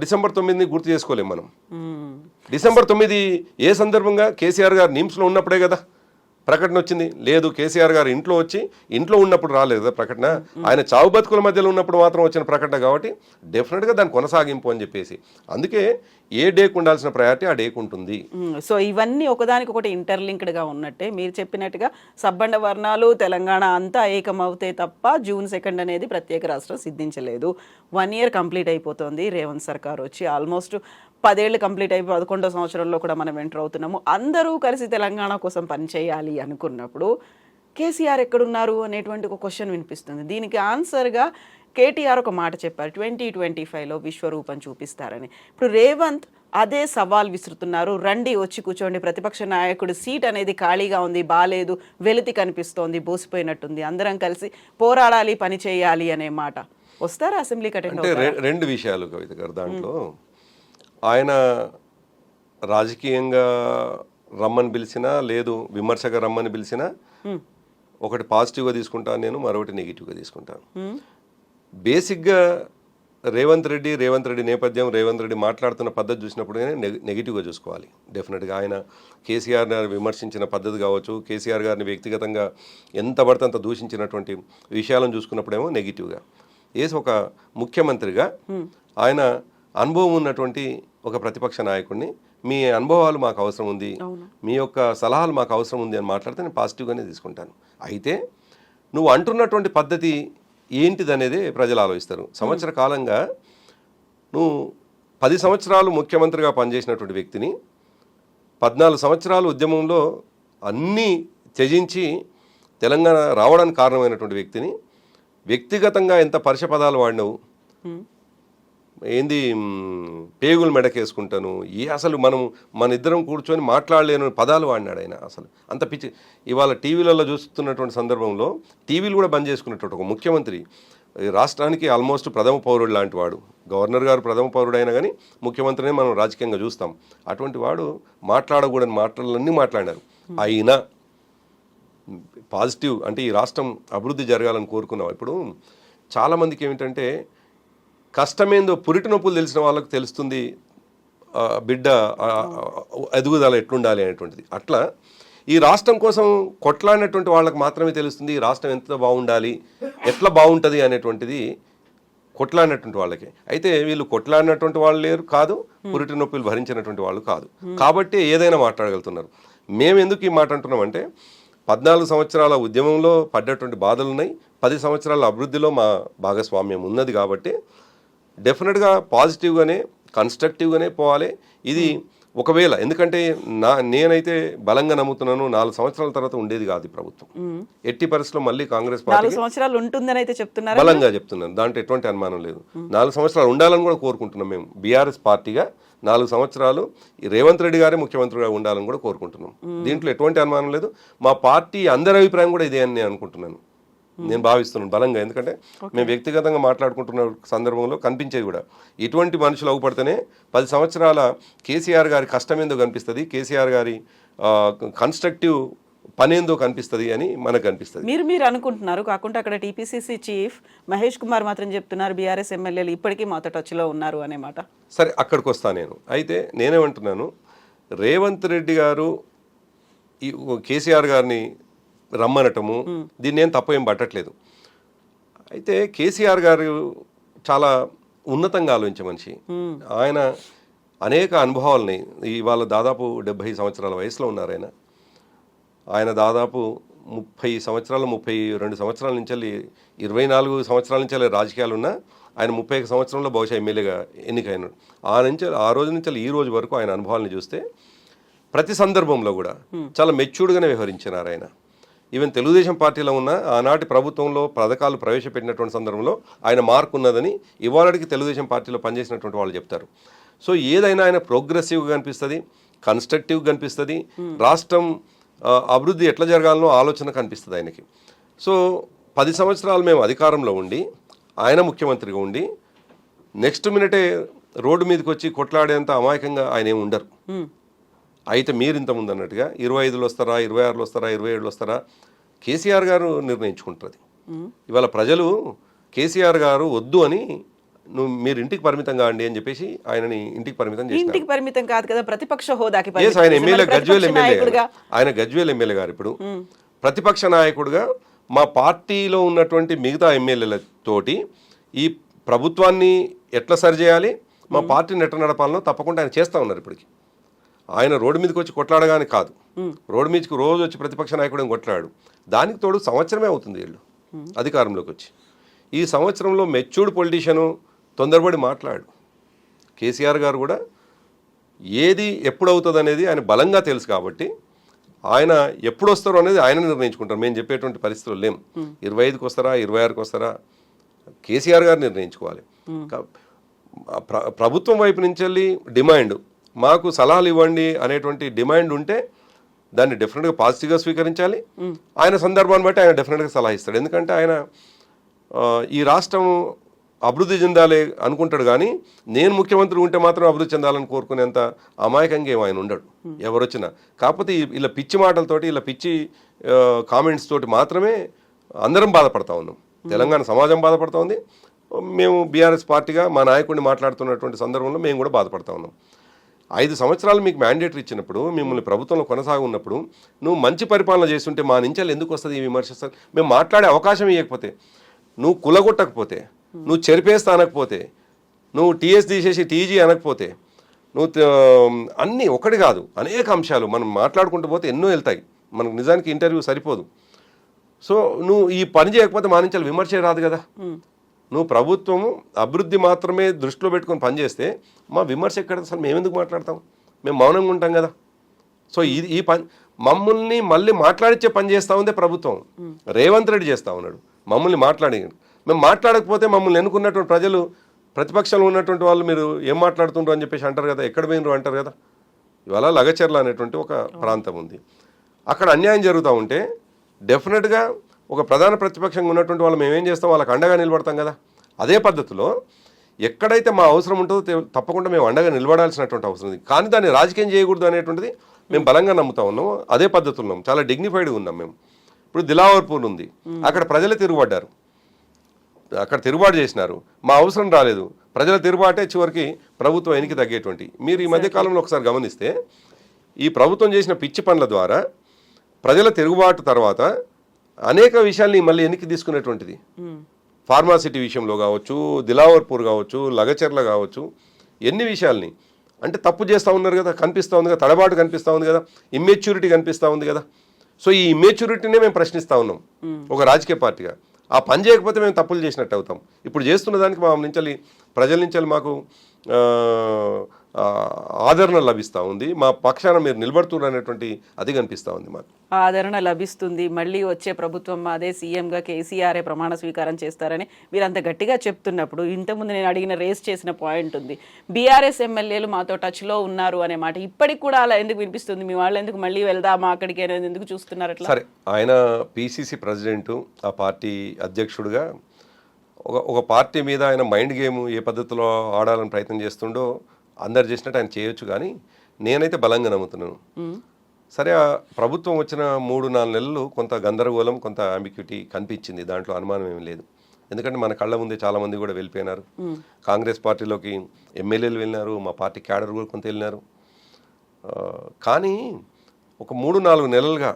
డిసెంబర్ 9ని గుర్తు చేసుకోలేం మనం. డిసెంబర్ 9 ఏ సందర్భంగా, కేసీఆర్ గారు నిమ్స్లో ఉన్నప్పుడే కదా ప్రకటన వచ్చింది. లేదు, కేసీఆర్ గారు ఇంట్లో ఉన్నప్పుడు రాలేదు కదా ప్రకటన, ఆయన చావు బతుకుల మధ్యలో ఉన్నప్పుడు మాత్రం వచ్చిన ప్రకటన. కాబట్టి డెఫినెట్గా దాని కొనసాగింపు అని చెప్పేసి, అందుకే ఏ డేకు ఉండాల్సిన ప్రయారిటీ ఆ డేకు ఉంటుంది. సో ఇవన్నీ ఒకదానికొకటి ఇంటర్లింక్డ్గా ఉన్నట్టే. మీరు చెప్పినట్టుగా సబ్బండ వర్ణాలు తెలంగాణ అంతా ఏకమవుతే తప్ప జూన్ 2 అనేది ప్రత్యేక రాష్ట్రం సిద్ధించలేదు. 1 year కంప్లీట్ అయిపోతుంది రేవంత్ సర్కార్ వచ్చి. ఆల్మోస్ట్ 10 ఏళ్ళు కంప్లీట్ అయిపోయి 11వ సంవత్సరంలో కూడా మనం ఎంటర్ అవుతున్నాము. అందరూ కలిసి తెలంగాణ కోసం పనిచేయాలి అనుకున్నప్పుడు కేసీఆర్ ఎక్కడున్నారు అనేటువంటి ఒక క్వశ్చన్ వినిపిస్తుంది. దీనికి ఆన్సర్గా కేటీఆర్ ఒక మాట చెప్పారు, 2025లో విశ్వరూపం చూపిస్తారని. ఇప్పుడు రేవంత్ అదే సవాల్ విసురుతున్నారు, రండి వచ్చి కూర్చోండి, ప్రతిపక్ష నాయకుడు సీట్ అనేది ఖాళీగా ఉంది, బాలేదు, వెలితి కనిపిస్తోంది, బోసిపోయినట్టుంది, అందరం కలిసి పోరాడాలి, పని చేయాలి అనే మాట. వస్తారా అసెంబ్లీకి అటెండ్ అంటే? రెండు విషయాలు కవిత గారు, దాంట్లో ఆయన రాజకీయంగా రమ్మని పిలిచినా, లేదు విమర్శగా రమ్మని పిలిచినా ఒకటి పాజిటివ్గా తీసుకుంటాను నేను, మరొకటి నెగిటివ్గా తీసుకుంటాను. బేసిక్గా రేవంత్ రెడ్డి నేపథ్యం, రేవంత్ రెడ్డి మాట్లాడుతున్న పద్ధతి చూసినప్పుడు నెగిటివ్గా చూసుకోవాలి. డెఫినెట్గా ఆయన కేసీఆర్ గారిని విమర్శించిన పద్ధతి కావచ్చు, కేసీఆర్ గారిని వ్యక్తిగతంగా ఎంత పడితే అంత దూషించినటువంటి విషయాలను చూసుకున్నప్పుడేమో నెగిటివ్గా. ఒక ముఖ్యమంత్రిగా ఆయన అనుభవం ఉన్నటువంటి ఒక ప్రతిపక్ష నాయకుడిని మీ అనుభవాలు మాకు అవసరం ఉంది, మీ యొక్క సలహాలు మాకు అవసరం ఉంది అని మాట్లాడితే నేను పాజిటివ్గానే తీసుకుంటాను. అయితే నువ్వు అంటున్నటువంటి పద్ధతి ఏంటిది అనేది ప్రజలు ఆలోచిస్తారు. సంవత్సర కాలంగా నువ్వు 10 సంవత్సరాలు ముఖ్యమంత్రిగా పనిచేసినటువంటి వ్యక్తిని, 14 సంవత్సరాలు ఉద్యమంలో అన్నీ త్యజించి తెలంగాణ రావడానికి కారణమైనటువంటి వ్యక్తిని వ్యక్తిగతంగా ఎంత పరుష పదాలు వాడినవు, ఏంది పేగులు మెడకేసుకుంటాను, అసలు మన ఇద్దరం కూర్చొని మాట్లాడలేని పదాలు వాడినాడు ఆయన. అసలు అంత పిచ్చి. ఇవాళ టీవీలలో చూస్తున్నటువంటి సందర్భంలో టీవీలు కూడా బంద్ చేసుకున్నటువంటి ఒక ముఖ్యమంత్రి, రాష్ట్రానికి ఆల్మోస్ట్ ప్రథమ పౌరుడు లాంటి వాడు. గవర్నర్ గారు ప్రథమ పౌరుడు అయినా కానీ ముఖ్యమంత్రినే మనం రాజకీయంగా చూస్తాం. అటువంటి వాడు మాట్లాడకూడని మాటలన్నీ మాట్లాడినారు. అయినా పాజిటివ్ అంటే ఈ రాష్ట్రం అభివృద్ధి జరగాలని కోరుకున్నాం. ఇప్పుడు చాలామందికి ఏమిటంటే కష్టమేందో పురిటి నొప్పులు తెలిసిన వాళ్ళకు తెలుస్తుంది బిడ్డ ఎదుగుదల ఎట్లుండాలి అనేటువంటిది. అట్లా ఈ రాష్ట్రం కోసం కొట్లాడినటువంటి వాళ్ళకి మాత్రమే తెలుస్తుంది ఈ రాష్ట్రం ఎంత బాగుండాలి, ఎట్లా బాగుంటుంది అనేటువంటిది కొట్లాడినటువంటి వాళ్ళకి. అయితే వీళ్ళు కొట్లాడినటువంటి వాళ్ళు లేరు కాదు, పురిటి నొప్పులు భరించినటువంటి వాళ్ళు కాదు, కాబట్టి ఏదైనా మాట్లాడగలుగుతున్నారు. మేము ఎందుకు ఈ మాట అంటున్నామంటే 14 సంవత్సరాల ఉద్యమంలో పడ్డటువంటి బాధలు ఉన్నాయి, 10 సంవత్సరాల అభివృద్ధిలో మా భాగస్వామ్యం ఉన్నది. కాబట్టి డెఫినెట్గా పాజిటివ్గానే కన్స్ట్రక్టివ్గానే పోవాలి. ఇది ఒకవేళ ఎందుకంటే నేనైతే బలంగా నమ్ముతున్నాను 4 సంవత్సరాల తర్వాత ఉండేది కాదు ఈ ప్రభుత్వం. ఎట్టి పరిస్థితుల్లో మళ్ళీ కాంగ్రెస్ పార్టీ 4 సంవత్సరాలు ఉంటుందని అయితే చెప్తున్నారు, బలంగా చెప్తున్నాను. దాంట్లో ఎటువంటి అనుమానం లేదు. 4 సంవత్సరాలు ఉండాలని కూడా కోరుకుంటున్నాం మేము. బీఆర్ఎస్ పార్టీగా 4 సంవత్సరాలు రేవంత్ రెడ్డి గారే ముఖ్యమంత్రిగా ఉండాలని కూడా కోరుకుంటున్నాం. దీంట్లో ఎటువంటి అనుమానం లేదు. మా పార్టీ అందరి అభిప్రాయం కూడా ఇదే అని నేను అనుకుంటున్నాను, నేను భావిస్తున్నాను బలంగా. ఎందుకంటే మేము వ్యక్తిగతంగా మాట్లాడుకుంటున్న సందర్భంలో కనిపించేది కూడా ఇటువంటి మనుషులు అగుపడితేనే 10 సంవత్సరాల కేసీఆర్ గారి కష్టం ఏందో కనిపిస్తుంది, కేసీఆర్ గారి కన్స్ట్రక్టివ్ పని ఏందో కనిపిస్తుంది అని మనకు కనిపిస్తుంది. మీరు అనుకుంటున్నారు, కాకుండా అక్కడ టీపీసీసీ చీఫ్ మహేష్ కుమార్ మాత్రం చెప్తున్నారు బీఆర్ఎస్ ఎమ్మెల్యేలు ఇప్పటికీ మాతో టచ్లో ఉన్నారు అనే మాట. సరే, అక్కడికి వస్తాను నేను. అయితే నేనేమంటున్నాను, రేవంత్ రెడ్డి గారు ఈ కేసీఆర్ గారిని రమ్మనటము దీన్ని ఏం తప్పు ఏం పట్టట్లేదు. అయితే కేసీఆర్ గారు చాలా ఉన్నతంగా ఆలోచించే మనిషి. ఆయన అనేక అనుభవాలని, ఇవాళ దాదాపు 70 సంవత్సరాల వయసులో ఉన్నారు ఆయన. ఆయన దాదాపు 30 సంవత్సరాలు 32 సంవత్సరాల నుంచి 24 సంవత్సరాల నుంచి రాజకీయాలు ఉన్నా ఆయన 31 సంవత్సరంలో బహుశా ఎమ్మెల్యేగా ఎన్నికైనాడు. ఆ రోజు నుంచి ఈ రోజు వరకు ఆయన అనుభవాలను చూస్తే ప్రతి సందర్భంలో కూడా చాలా మెచ్యూర్డ్గానే వ్యవహరించినారు ఆయన. ఈవెన్ తెలుగుదేశం పార్టీలో ఉన్న ఆనాటి ప్రభుత్వంలో పథకాలు ప్రవేశపెట్టినటువంటి సందర్భంలో ఆయన మార్కు ఉన్నదని ఇవాళకి తెలుగుదేశం పార్టీలో పనిచేసినటువంటి వాళ్ళు చెప్తారు. సో ఏదైనా ఆయన ప్రోగ్రెసివ్గా కనిపిస్తుంది, కన్స్ట్రక్టివ్గా కనిపిస్తుంది, రాష్ట్రం అభివృద్ధి ఎట్లా జరగాలనో ఆలోచన కనిపిస్తుంది ఆయనకి. సో 10 సంవత్సరాలు మేము అధికారంలో ఉండి ఆయన ముఖ్యమంత్రిగా ఉండి నెక్స్ట్ మినిటే రోడ్డు మీదకి వచ్చి కొట్లాడేంత అమాయకంగా ఆయన ఏమి ఉండరు. అయితే మీరు ఇంతకుముందు అన్నట్టుగా 25లో వస్తారా, 26లో వస్తారా, 27లో వస్తారా కేసీఆర్ గారు నిర్ణయించుకుంటుంది. ఇవాళ ప్రజలు కేసీఆర్ గారు వద్దు అని మీరు ఇంటికి పరిమితం కాండి అని చెప్పేసి ఆయనని ఇంటికి పరిమితం చేశారు. ఇంటికి పరిమితం కాదు కదా, ప్రతిపక్ష హోదాకి ఆయన ఎమ్మెల్యే గజ్వేల్ ఎమ్మెల్యే, ఆయన గజ్వేల్ ఎమ్మెల్యే గారు ఇప్పుడు ప్రతిపక్ష నాయకుడుగా మా పార్టీలో ఉన్నటువంటి మిగతా ఎమ్మెల్యేలతోటి ఈ ప్రభుత్వాన్ని ఎట్లా సరిచేయాలి, మా పార్టీని ఎట్లా నడపాలనో తప్పకుండా ఆయన చేస్తూ ఉన్నారు. ఇప్పటికి ఆయన రోడ్డు మీదకి వచ్చి కొట్లాడగానే కాదు, రోడ్డు మీదకి రోజు వచ్చి ప్రతిపక్ష నాయకుడు కొట్లాడు. దానికి తోడు సంవత్సరమే అవుతుంది వీళ్ళు అధికారంలోకి వచ్చి. ఈ సంవత్సరంలో మెచ్యూర్డ్ పొలిటీషియను తొందరపడి మాట్లాడు. కేసీఆర్ గారు కూడా ఏది ఎప్పుడు అవుతుంది అనేది ఆయన బలంగా తెలుసు. కాబట్టి ఆయన ఎప్పుడు వస్తారో అనేది ఆయన నిర్ణయించుకుంటారు. మేము చెప్పేటువంటి పరిస్థితులు లేం. 25కి వస్తారా, 26కి వస్తారా కేసీఆర్ గారు నిర్ణయించుకోవాలి. ప్రభుత్వం వైపు నుంచి వెళ్ళి డిమాండ్, మాకు సలహాలు ఇవ్వండి అనేటువంటి డిమాండ్ ఉంటే దాన్ని డెఫినెట్గా పాజిటివ్గా స్వీకరించాలి. ఆయన సందర్భాన్ని బట్టి ఆయన డెఫినెట్గా సలహా ఇస్తాడు. ఎందుకంటే ఆయన ఈ రాష్ట్రం అభివృద్ధి చెందాలి అనుకుంటాడు కానీ నేను ముఖ్యమంత్రి ఉంటే మాత్రం అభివృద్ధి చెందాలని కోరుకునేంత అమాయకంగా ఏమో ఆయన ఉండడు ఎవరు వచ్చినా. కాకపోతే ఇలా పిచ్చి మాటలతోటి ఇలా పిచ్చి కామెంట్స్ తోటి మాత్రమే అందరం బాధపడతా ఉన్నాం. తెలంగాణ సమాజం బాధపడతా ఉంది. మేము బీఆర్ఎస్ పార్టీగా మా నాయకుడిని మాట్లాడుతున్నటువంటి సందర్భంలో మేము కూడా బాధపడతా ఉన్నాం. 5 సంవత్సరాలు మీకు మ్యాండేటరీ ఇచ్చినప్పుడు, మిమ్మల్ని ప్రభుత్వంలో కొనసాగి ఉన్నప్పుడు నువ్వు మంచి పరిపాలన చేస్తుంటే మా నుంచి ఎందుకు వస్తుంది ఈ విమర్శిస్తారు? మేము మాట్లాడే అవకాశం ఇవ్వకపోతే, నువ్వు కులగొట్టకపోతే, నువ్వు చెరిపేస్తా అనకపోతే, నువ్వు టీఎస్ తీసేసి టీజీ అనకపోతే, నువ్వు అన్నీ ఒకటి కాదు అనేక అంశాలు మనం మాట్లాడుకుంటూ పోతే ఎన్నో వెళ్తాయి. మనకు నిజానికి ఇంటర్వ్యూ సరిపోదు. సో నువ్వు ఈ పని చేయకపోతే మా నుంచి విమర్శ రాదు కదా. నువ్వు ప్రభుత్వము అభివృద్ధి మాత్రమే దృష్టిలో పెట్టుకొని పనిచేస్తే మా విమర్శ ఎక్కడ? అసలు మేము ఎందుకు మాట్లాడతాం? మేము మౌనంగా ఉంటాం కదా. సో ఈ పని మమ్మల్ని మళ్ళీ మాట్లాడించే పని చేస్తూ ఉంది ప్రభుత్వం. రేవంత్ రెడ్డి చేస్తూ ఉన్నాడు మమ్మల్ని మాట్లాడి. మేము మాట్లాడకపోతే మమ్మల్ని ఎన్నుకున్నటువంటి ప్రజలు, ప్రతిపక్షంలో ఉన్నటువంటి వాళ్ళు మీరు ఏం మాట్లాడుతుండ్రు అని చెప్పేసి అంటారు కదా, ఎక్కడ పోయినరు అంటారు కదా. ఇవాళ లగచెర్ల అనేటువంటి ఒక ప్రాంతం ఉంది, అక్కడ అన్యాయం జరుగుతూ ఉంటే డెఫినెట్గా ఒక ప్రధాన ప్రతిపక్షంగా ఉన్నటువంటి వాళ్ళు మేమేం చేస్తాం, వాళ్ళకి అండగా నిలబడతాం కదా. అదే పద్ధతిలో ఎక్కడైతే మా అవసరం ఉంటుందో తప్పకుండా మేము అండగా నిలబడాల్సినటువంటి అవసరం ఉంది. కానీ దాన్ని రాజకీయం చేయకూడదు అనేటువంటిది మేము బలంగా నమ్ముతా ఉన్నాము. అదే పద్ధతులు ఉన్నాం, చాలా డిగ్నిఫైడ్గా ఉన్నాం మేము. ఇప్పుడు దిలావర్పూర్ ఉంది, అక్కడ ప్రజలే తిరుగుబడ్డారు, అక్కడ తిరుగుబాటు చేసినారు. మా అవసరం రాలేదు, ప్రజల తిరుగుబాటే చివరికి ప్రభుత్వం వెనక్కి తగ్గేటువంటి. మీరు ఈ మధ్యకాలంలో ఒకసారి గమనిస్తే ఈ ప్రభుత్వం చేసిన పిచ్చి పనుల ద్వారా ప్రజల తిరుగుబాటు తర్వాత అనేక విషయాల్ని మళ్ళీ వెనక్కి తీసుకునేటువంటిది. ఫార్మాసిటీ విషయంలో కావచ్చు, దిలావర్పూర్ కావచ్చు, లగచెర్ల కావచ్చు, ఎన్ని విషయాల్ని అంటే తప్పు చేస్తూ ఉన్నారు కదా, కనిపిస్తూ ఉంది కదా, తడబాటు కనిపిస్తూ ఉంది కదా, ఇమ్మెచ్యూరిటీ కనిపిస్తూ ఉంది కదా. సో ఈ ఇమ్మెచ్యూరిటీనే మేము ప్రశ్నిస్తూ ఉన్నాం ఒక రాజకీయ పార్టీగా. ఆ పని చేయకపోతే మేము తప్పులు చేసినట్టు అవుతాం. ఇప్పుడు చేస్తున్న దానికి మా నుంచి ప్రజల నుంచి మాకు ఆదరణ లభిస్తూ ఉంది. మా పక్షాన మీరు నిలబడుతున్నారు అనేటువంటి అది కనిపిస్తూ ఉంది మాకు. ఆదరణ లభిస్తుంది. మళ్ళీ వచ్చే ప్రభుత్వం అదే సీఎంగా కేసీఆరే ప్రమాణ స్వీకారం చేస్తారని మీరు అంత గట్టిగా చెప్తున్నప్పుడు, ఇంతకుముందు నేను అడిగిన రేస్ చేసిన పాయింట్ ఉంది, బీఆర్ఎస్ ఎమ్మెల్యేలు మాతో టచ్లో ఉన్నారు అనే మాట ఇప్పటికి కూడా అలా ఎందుకు వినిపిస్తుంది? మీ వాళ్ళు ఎందుకు మళ్ళీ వెళ్దామా అక్కడికి అనేది ఎందుకు చూస్తున్నారు అట్లా? సరే, ఆయన పిసిసి ప్రెసిడెంటు, ఆ పార్టీ అధ్యక్షుడిగా ఒక పార్టీ మీద ఆయన మైండ్ గేమ్ ఏ పద్ధతిలో ఆడాలని ప్రయత్నం చేస్తుండో అందరు చేసినట్టు ఆయన చేయొచ్చు. కానీ నేనైతే బలంగా నమ్ముతున్నాను. సరే, ఆ ప్రభుత్వం వచ్చిన 3-4 నెలలు కొంత గందరగోళం, కొంత అంబిక్యూటీ కనిపించింది, దాంట్లో అనుమానం ఏమీ లేదు. ఎందుకంటే మన కళ్ళ ముందే చాలామంది కూడా వెళ్ళిపోయినారు. కాంగ్రెస్ పార్టీలోకి ఎమ్మెల్యేలు వెళ్ళినారు, మా పార్టీ క్యాడర్ కూడా కొంత వెళ్ళినారు. కానీ ఒక 3-4 నెలలుగా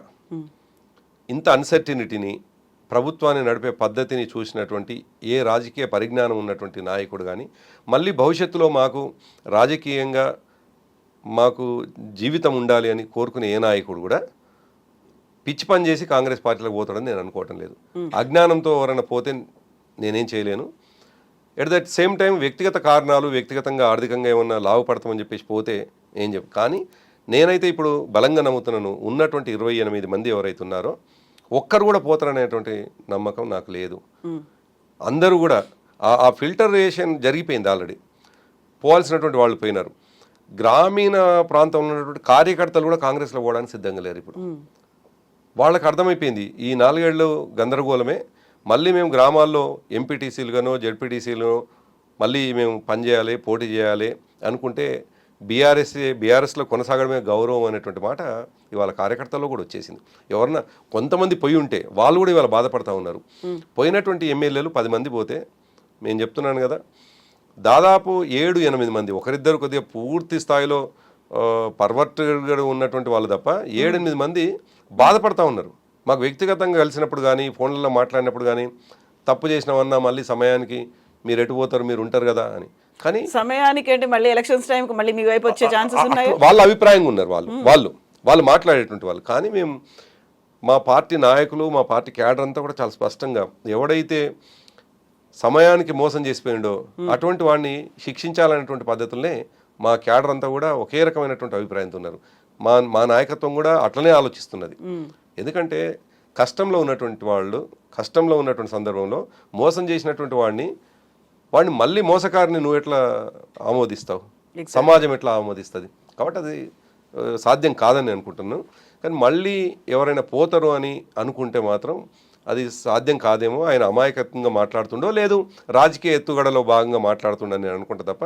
ఇంత అన్సర్టినిటీని, ప్రభుత్వాన్ని నడిపే పద్ధతిని చూసినటువంటి ఏ రాజకీయ పరిజ్ఞానం ఉన్నటువంటి నాయకుడు కానీ, మళ్ళీ భవిష్యత్తులో మాకు రాజకీయంగా మాకు జీవితం ఉండాలి అని కోరుకునే ఏ నాయకుడు కూడా పిచ్చి పని చేసి కాంగ్రెస్ పార్టీలోకి పోతాడని నేను అనుకోవటం లేదు. అజ్ఞానంతో ఎవరైనా పోతే నేనేం చేయలేను. ఎట్ దట్ సేమ్ టైం వ్యక్తిగత కారణాలు, వ్యక్తిగతంగా ఆర్థికంగా ఏమన్నా లాభపడతామని చెప్పేసి పోతే ఏం చెప్పు. కానీ నేనైతే ఇప్పుడు బలంగా నమ్ముతున్నాను, ఉన్నటువంటి 28 మంది ఎవరైతే ఉన్నారో ఒక్కరు కూడా పోతారనేటువంటి నమ్మకం నాకు లేదు. అందరూ కూడా ఆ ఫిల్టరేషన్ జరిగిపోయింది ఆల్రెడీ. పోవాల్సినటువంటి వాళ్ళు పోయినారు. గ్రామీణ ప్రాంతంలో ఉన్నటువంటి కార్యకర్తలు కూడా కాంగ్రెస్లో పోవడానికి సిద్ధంగా లేరు. ఇప్పుడు వాళ్ళకి అర్థమైపోయింది ఈ 4 ఏళ్ళు గందరగోళమే, మళ్ళీ మేము గ్రామాల్లో ఎంపీటీసీలుగానో జెడ్పీటీసీలుగానో మళ్ళీ మేము పనిచేయాలి, పోటీ చేయాలి అనుకుంటే బీఆర్ఎస్లో కొనసాగడమే గౌరవం అనేటువంటి మాట ఇవాళ కార్యకర్తల్లో కూడా వచ్చేసింది. ఎవరన్నా కొంతమంది పోయి ఉంటే వాళ్ళు కూడా ఇవాళ బాధపడతా ఉన్నారు. పోయినటువంటి ఎమ్మెల్యేలు 10 మంది పోతే, నేను చెప్తున్నాను కదా, దాదాపు 7-8 మంది, ఒకరిద్దరు కొద్దిగా పూర్తి స్థాయిలో పర్వర్ట్గా ఉన్నటువంటి వాళ్ళు తప్ప 7-8 మంది బాధపడతా ఉన్నారు. మాకు వ్యక్తిగతంగా కలిసినప్పుడు కానీ, ఫోన్లలో మాట్లాడినప్పుడు కానీ, తప్పు చేసినామన్నా మళ్ళీ సమయానికి మీరు ఎటు పోతారు, మీరు ఉంటారు కదా అని. కానీ సమయానికి అంటే మళ్ళీ ఎలక్షన్స్ టైంకి మళ్ళీ మీ వైపు వచ్చే ఛాన్సెస్ ఉన్నాయి. వాళ్ళ అభిప్రాయంగా ఉన్నారు వాళ్ళు మాట్లాడేటువంటి వాళ్ళు. కానీ మేము మా పార్టీ నాయకులు, మా పార్టీ క్యాడర్ అంతా కూడా చాలా స్పష్టంగా ఎవడైతే సమయానికి మోసం చేసిపోయిండో అటువంటి వాడిని శిక్షించాలనేటువంటి పద్ధతులనే మా క్యాడర్ అంతా కూడా ఒకే రకమైనటువంటి అభిప్రాయంతో ఉన్నారు. మా నాయకత్వం కూడా అట్లనే ఆలోచిస్తున్నది. ఎందుకంటే కష్టంలో ఉన్నటువంటి వాళ్ళు, కష్టంలో ఉన్నటువంటి సందర్భంలో మోసం చేసినటువంటి వాడిని మళ్ళీ మోసకారిని నువ్వు ఎట్లా ఆమోదిస్తావు, సమాజం ఎట్లా ఆమోదిస్తుంది? కాబట్టి అది సాధ్యం కాదని అనుకుంటున్నాను. కానీ మళ్ళీ ఎవరైనా పోతారు అని అనుకుంటే మాత్రం అది సాధ్యం కాదేమో. ఆయన అమాయకత్వంగా మాట్లాడుతుండో లేదు రాజకీయ ఎత్తుగడలో భాగంగా మాట్లాడుతుండని నేను అనుకుంటా తప్ప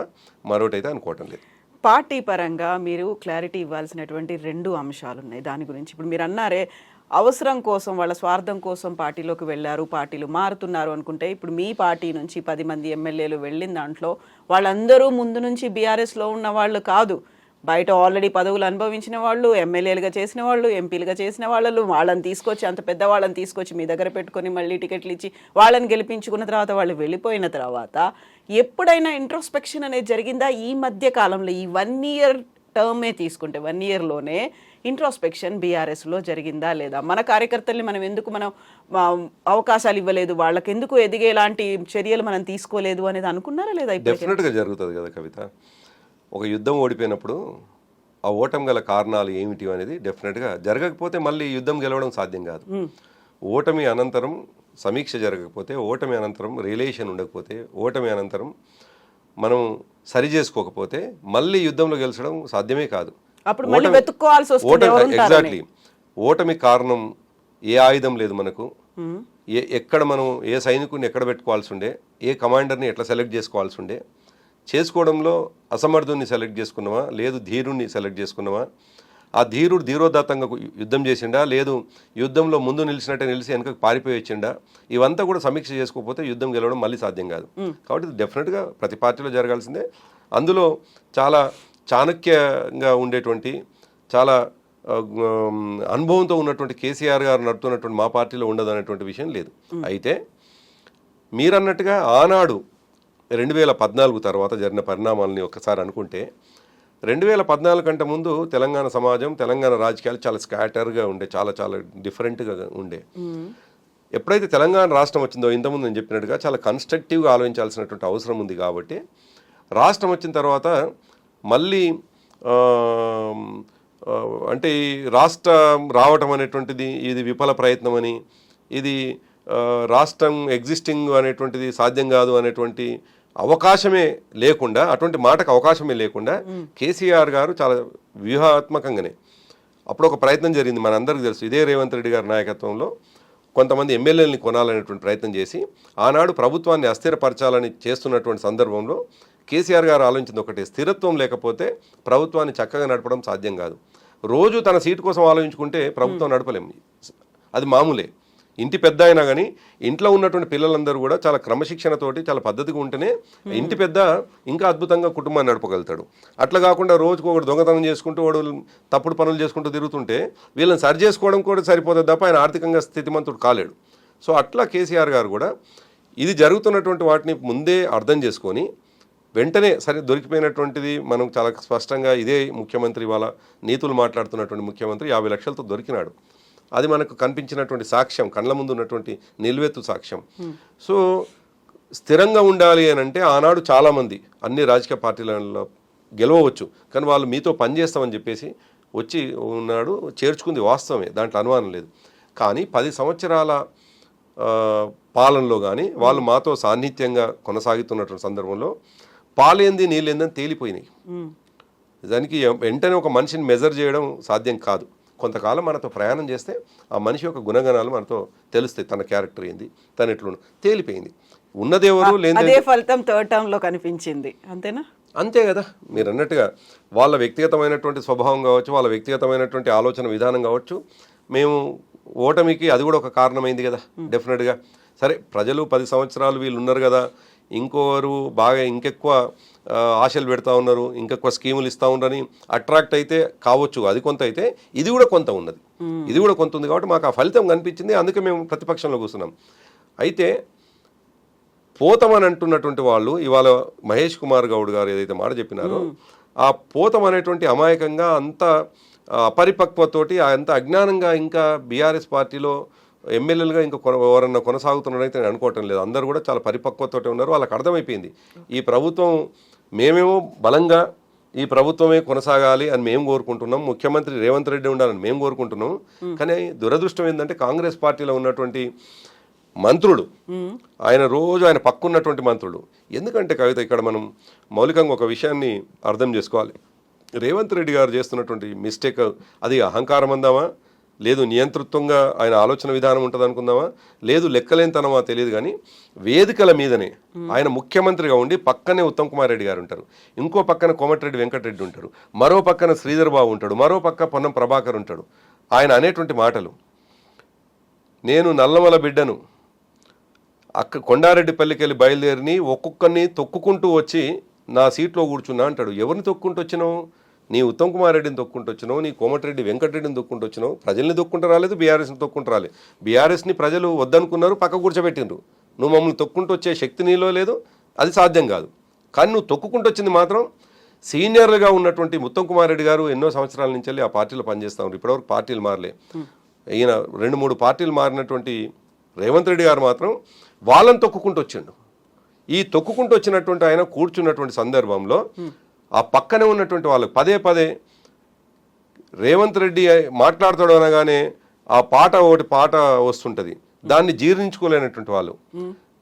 మరొకటి అయితే అనుకోవటం లేదు. పార్టీ పరంగా మీరు క్లారిటీ ఇవ్వాల్సినటువంటి 2 అంశాలు ఉన్నాయి దాని గురించి. ఇప్పుడు మీరు అన్నారే అవసరం కోసం వాళ్ళ స్వార్థం కోసం పార్టీలోకి వెళ్ళారు, పార్టీలు మారుతున్నారు అనుకుంటే, ఇప్పుడు మీ పార్టీ నుంచి 10 మంది ఎమ్మెల్యేలు వెళ్ళిన దాంట్లో వాళ్ళందరూ ముందు నుంచి బీఆర్ఎస్లో ఉన్న వాళ్ళు కాదు, బయట ఆల్రెడీ పదవులు అనుభవించిన వాళ్ళు, ఎమ్మెల్యేలుగా చేసిన వాళ్ళు, ఎంపీలుగా చేసిన వాళ్ళు, వాళ్ళని తీసుకొచ్చి అంత పెద్ద వాళ్ళని తీసుకొచ్చి మీ దగ్గర పెట్టుకొని మళ్ళీ టికెట్లు ఇచ్చి వాళ్ళని గెలిపించుకున్న తర్వాత వాళ్ళు వెళ్ళిపోయిన తర్వాత ఎప్పుడైనా ఇంట్రోస్పెక్షన్ అనేది జరిగిందా? ఈ మధ్య కాలంలో ఈ 1 year టర్మే తీసుకుంటే 1 yearలోనే ఇంట్రోస్పెక్షన్ బీఆర్ఎస్లో జరిగిందా లేదా? మన కార్యకర్తల్ని మనం ఎందుకు అవకాశాలు ఇవ్వలేదు, వాళ్ళకి ఎందుకు ఎదిగేలాంటి చర్యలు మనం తీసుకోలేదు అనేది అనుకున్నారా లేదా? డెఫినెట్గా జరుగుతుంది కదా కవిత. ఒక యుద్ధం ఓడిపోయినప్పుడు ఆ ఓటమి గల కారణాలు ఏమిటి అనేది డెఫినెట్గా జరగకపోతే మళ్ళీ యుద్ధం గెలవడం సాధ్యం కాదు. ఓటమి అనంతరం సమీక్ష జరగకపోతే, ఓటమి అనంతరం రిలేషన్ ఉండకపోతే, ఓటమి అనంతరం మనం సరి చేసుకోకపోతే మళ్ళీ యుద్ధంలో గెలిచడం సాధ్యమే కాదు. ఎగ్జాక్ట్లీ. ఓటమి కారణం ఏ ఆయుధం లేదు మనకు, ఎక్కడ మనం ఏ సైనికుడిని ఎక్కడ పెట్టుకోవాల్సి ఉండే, ఏ కమాండర్ని ఎట్లా సెలెక్ట్ చేసుకోవాల్సి ఉండే, చేసుకోవడంలో అసమర్థుని సెలెక్ట్ చేసుకున్నావా, లేదు ధీరుణ్ణి సెలెక్ట్ చేసుకున్నావా, ఆ ధీరుడు ధీరోదాత్తంగా యుద్ధం చేసిండా, లేదు యుద్ధంలో ముందు నిలిచినట్టే నిలిచి వెనకకు పారిపోయి వచ్చిండా, ఇవంతా కూడా సమీక్ష చేసుకోకపోతే యుద్ధం గెలవడం మళ్ళీ సాధ్యం కాదు. కాబట్టి డెఫినెట్గా ప్రతి పార్టీలో జరగాల్సిందే. అందులో చాలా చాణక్యంగా ఉండేటువంటి, చాలా అనుభవంతో ఉన్నటువంటి కేసీఆర్ గారు నడుపుతున్నటువంటి మా పార్టీలో ఉండదు అనేటువంటి విషయం లేదు. అయితే మీరన్నట్టుగా ఆనాడు 2014 తర్వాత జరిగిన పరిణామాలని ఒకసారి అనుకుంటే, 2014 కంటే ముందు తెలంగాణ సమాజం, తెలంగాణ రాజకీయాలు చాలా స్కాటర్గా ఉండే, చాలా చాలా డిఫరెంట్గా ఉండే. ఎప్పుడైతే తెలంగాణ రాష్ట్రం వచ్చిందో, ఇంతకుముందు నేను చెప్పినట్టుగా చాలా కన్స్ట్రక్టివ్గా ఆలోచించాల్సినటువంటి అవసరం ఉంది. కాబట్టి రాష్ట్రం వచ్చిన తర్వాత మళ్ళీ అంటే ఈ రాష్ట్రం రావటం అనేటువంటిది ఇది విఫల ప్రయత్నం అని, ఇది రాష్ట్రం ఎగ్జిస్టింగ్ అనేటువంటిది సాధ్యం కాదు అనేటువంటి అవకాశమే లేకుండా, అటువంటి మాటకు అవకాశమే లేకుండా కేసీఆర్ గారు చాలా వ్యూహాత్మకంగానే అప్పుడు ఒక ప్రయత్నం జరిగింది. మనందరికీ తెలుసు, ఇదే రేవంత్ రెడ్డి గారి నాయకత్వంలో కొంతమంది ఎమ్మెల్యేలని కొనాలనేటువంటి ప్రయత్నం చేసి ఆనాడు ప్రభుత్వాన్ని అస్థిరపరచాలని చేస్తున్నటువంటి సందర్భంలో కేసీఆర్ గారు ఆలోచించింది ఒకటి, స్థిరత్వం లేకపోతే ప్రభుత్వాన్ని చక్కగా నడపడం సాధ్యం కాదు. రోజు తన సీటు కోసం ఆలోచించుకుంటే ప్రభుత్వం నడపలేము, అది మామూలే. ఇంటి పెద్ద అయినా కానీ ఇంట్లో ఉన్నటువంటి పిల్లలందరూ కూడా చాలా క్రమశిక్షణతోటి చాలా పద్ధతిగా ఉంటేనే ఇంటి పెద్ద ఇంకా అద్భుతంగా కుటుంబాన్ని నడపగలుగుతాడు. అట్లా కాకుండా రోజుకు ఒకటి దొంగతనం చేసుకుంటూ వాడు తప్పుడు పనులు చేసుకుంటూ తిరుగుతుంటే వీళ్ళని సరి చేసుకోవడం కూడా సరిపోతుంది తప్ప ఆయన ఆర్థికంగా స్థితిమంతుడు కాలేడు. సో అట్లా కేసీఆర్ గారు కూడా ఇది జరుగుతున్నటువంటి వాటిని ముందే అర్థం చేసుకొని వెంటనే సరే దొరికిపోయినటువంటిది మనం చాలా స్పష్టంగా, ఇదే ముఖ్యమంత్రి ఇవాళ నీతులు మాట్లాడుతున్నటువంటి ముఖ్యమంత్రి 50 లక్షలతో దొరికినాడు. అది మనకు కనిపించినటువంటి సాక్ష్యం, కళ్ళ ముందు ఉన్నటువంటి నిలువెత్తు సాక్ష్యం. సో స్థిరంగా ఉండాలి అని అంటే ఆనాడు చాలామంది అన్ని రాజకీయ పార్టీలలో గెలవచ్చు, కానీ వాళ్ళు మీతో పనిచేస్తామని చెప్పేసి వచ్చి ఉన్నాడు, చేర్చుకుంది వాస్తవమే, దాంట్లో అనుమానం లేదు. కానీ 10 సంవత్సరాల పాలనలో కానీ వాళ్ళు మాతో సాన్నిహిత్యంగా కొనసాగుతున్నటువంటి సందర్భంలో పాలేంది నీళ్ళేందని తేలిపోయినాయి. దానికి వెంటనే ఒక మనిషిని మెజర్ చేయడం సాధ్యం కాదు. కొంతకాలం మనతో ప్రయాణం చేస్తే ఆ మనిషి యొక్క గుణగణాలు మనతో తెలుస్తాయి, తన క్యారెక్టర్ ఏంది, తను ఎట్లున్న తేలిపోయింది. ఉన్నదేవరు లేదే ఫలితం థర్డ్ టర్మ్ లో కనిపించింది, అంతేనా? అంతే కదా. మీరు అన్నట్టుగా వాళ్ళ వ్యక్తిగతమైనటువంటి స్వభావం కావచ్చు, వాళ్ళ వ్యక్తిగతమైనటువంటి ఆలోచన విధానం కావచ్చు, మేము ఓటమికి అది కూడా ఒక కారణమైంది కదా డెఫినెట్గా. సరే ప్రజలు 10 సంవత్సరాలు వీళ్ళు ఉన్నారు కదా, ఇంకోరు బాగా ఇంకెక్కువ ఆశలు పెడతా ఉన్నారు, ఇంకెక్కువ స్కీములు ఇస్తూ ఉన్నారని అట్రాక్ట్ అయితే కావచ్చు, అది కొంత అయితే ఇది కూడా కొంత ఉన్నది, ఇది కూడా కొంత ఉంది. కాబట్టి మాకు ఆ ఫలితం కనిపించింది, అందుకే మేము ప్రతిపక్షంలో కూర్చున్నాం. అయితే పోతామని అంటున్నటువంటి వాళ్ళు ఇవాళ మహేష్ కుమార్ గౌడ్ గారు ఏదైతే మాట చెప్పినారో, ఆ పోతం అనేటువంటి అమాయకంగా అంత అపరిపక్వతోటి అంత అజ్ఞానంగా ఇంకా బీఆర్ఎస్ పార్టీలో ఎమ్మెల్యేలుగా ఇంకా ఎవరన్నా కొనసాగుతున్నారైతే నేను అనుకోవటం లేదు. అందరూ కూడా చాలా పరిపక్వతోటి ఉన్నారు, వాళ్ళకి అర్థమైపోయింది ఈ ప్రభుత్వం మేమేమో బలంగా ఈ ప్రభుత్వమే కొనసాగాలి అని మేము కోరుకుంటున్నాం, ముఖ్యమంత్రి రేవంత్ రెడ్డి ఉండాలని మేము కోరుకుంటున్నాం. కానీ దురదృష్టం ఏంటంటే కాంగ్రెస్ పార్టీలో ఉన్నటువంటి మంత్రులు, ఆయన పక్కున్నటువంటి మంత్రులు, ఎందుకంటే కవిత ఇక్కడ మనం మౌలికంగా ఒక విషయాన్ని అర్థం చేసుకోవాలి. రేవంత్ రెడ్డి గారు చేస్తున్నటువంటి మిస్టేక్ అది అహంకారం అందామా, లేదు నియంతృత్వంగా ఆయన ఆలోచన విధానం ఉంటుంది అనుకుందామా, లేదు లెక్కలేనితనమా తెలియదు, కానీ వేదికల మీదనే ఆయన ముఖ్యమంత్రిగా ఉండి పక్కనే ఉత్తమ్ కుమార్ రెడ్డి గారు ఉంటారు, ఇంకో పక్కన కోమటిరెడ్డి వెంకటరెడ్డి ఉంటారు, మరో పక్కన శ్రీధర్ బాబు ఉంటాడు, మరో పక్క పొన్నం ప్రభాకర్ ఉంటాడు. ఆయన అనేటువంటి మాటలు, నేను నల్లమల బిడ్డను కొండారెడ్డిపల్లికి వెళ్ళి బయలుదేరిని ఒక్కొక్కరిని తొక్కుకుంటూ వచ్చి నా సీట్లో కూర్చున్నా అంటాడు. ఎవరిని తొక్కుంటూ వచ్చినావు? నీ ఉత్తమ్ కుమార్ రెడ్డిని తొక్కుంటూ వచ్చినావు, నీ కోమటిరెడ్డి వెంకటరెడ్డిని తొక్కుంటూ వచ్చినావు. ప్రజల్ని తొక్కుంటూ రాలేదు, బీఆర్ఎస్ని తొక్కుంటూ రాలేదు. బీఆర్ఎస్ని ప్రజలు వద్దనుకున్నారు, పక్క కూర్చోబెట్టిండ్రు. నువ్వు మమ్మల్ని తొక్కుంటూ వచ్చే శక్తి నీలో లేదు, అది సాధ్యం కాదు. కానీ నువ్వు తొక్కుంటూ వచ్చింది మాత్రం సీనియర్లుగా ఉన్నటువంటి ఉత్తమ్ కుమార్ రెడ్డి గారు ఎన్నో సంవత్సరాల నుంచి వెళ్ళి ఆ పార్టీలో పనిచేస్తూ ఉన్నారు. ఇప్పటివరకు పార్టీలు మారలే. ఈయన 2-3 పార్టీలు మారినటువంటి రేవంత్ రెడ్డి గారు మాత్రం వాళ్ళని తొక్కుకుంటూ వచ్చిండు. ఈ తొక్కుకుంటూ వచ్చినటువంటి ఆయన కూర్చున్నటువంటి సందర్భంలో ఆ పక్కనే ఉన్నటువంటి వాళ్ళకి పదే పదే రేవంత్ రెడ్డి మాట్లాడుతాడు అనగానే ఆ ఒకటి పాట వస్తుంటుంది, దాన్ని జీర్ణించుకోలేనటువంటి వాళ్ళు,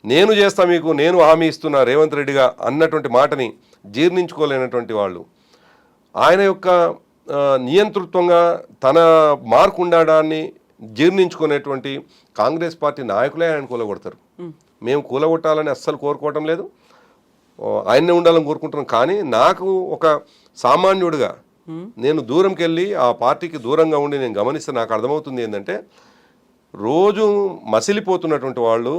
నేను చేస్తా మీకు, నేను హామీ ఇస్తున్నా రేవంత్ రెడ్డిగా అన్నటువంటి మాటని జీర్ణించుకోలేనటువంటి వాళ్ళు, ఆయన యొక్క నియంతృత్వంగా తన మార్కు ఉండడాన్ని జీర్ణించుకునేటువంటి కాంగ్రెస్ పార్టీ నాయకులే ఆయన కూలగొడతారు. మేము కూలగొట్టాలని అస్సలు కోరుకోవటం లేదు, ఆయన్నే ఉండాలని కోరుకుంటున్నాం. కానీ నాకు ఒక సామాన్యుడిగా నేను దూరంకి వెళ్ళి ఆ పార్టీకి దూరంగా ఉండి నేను గమనిస్తే నాకు అర్థమవుతుంది ఏంటంటే, రోజు మసిలిపోతున్నటువంటి వాళ్ళు,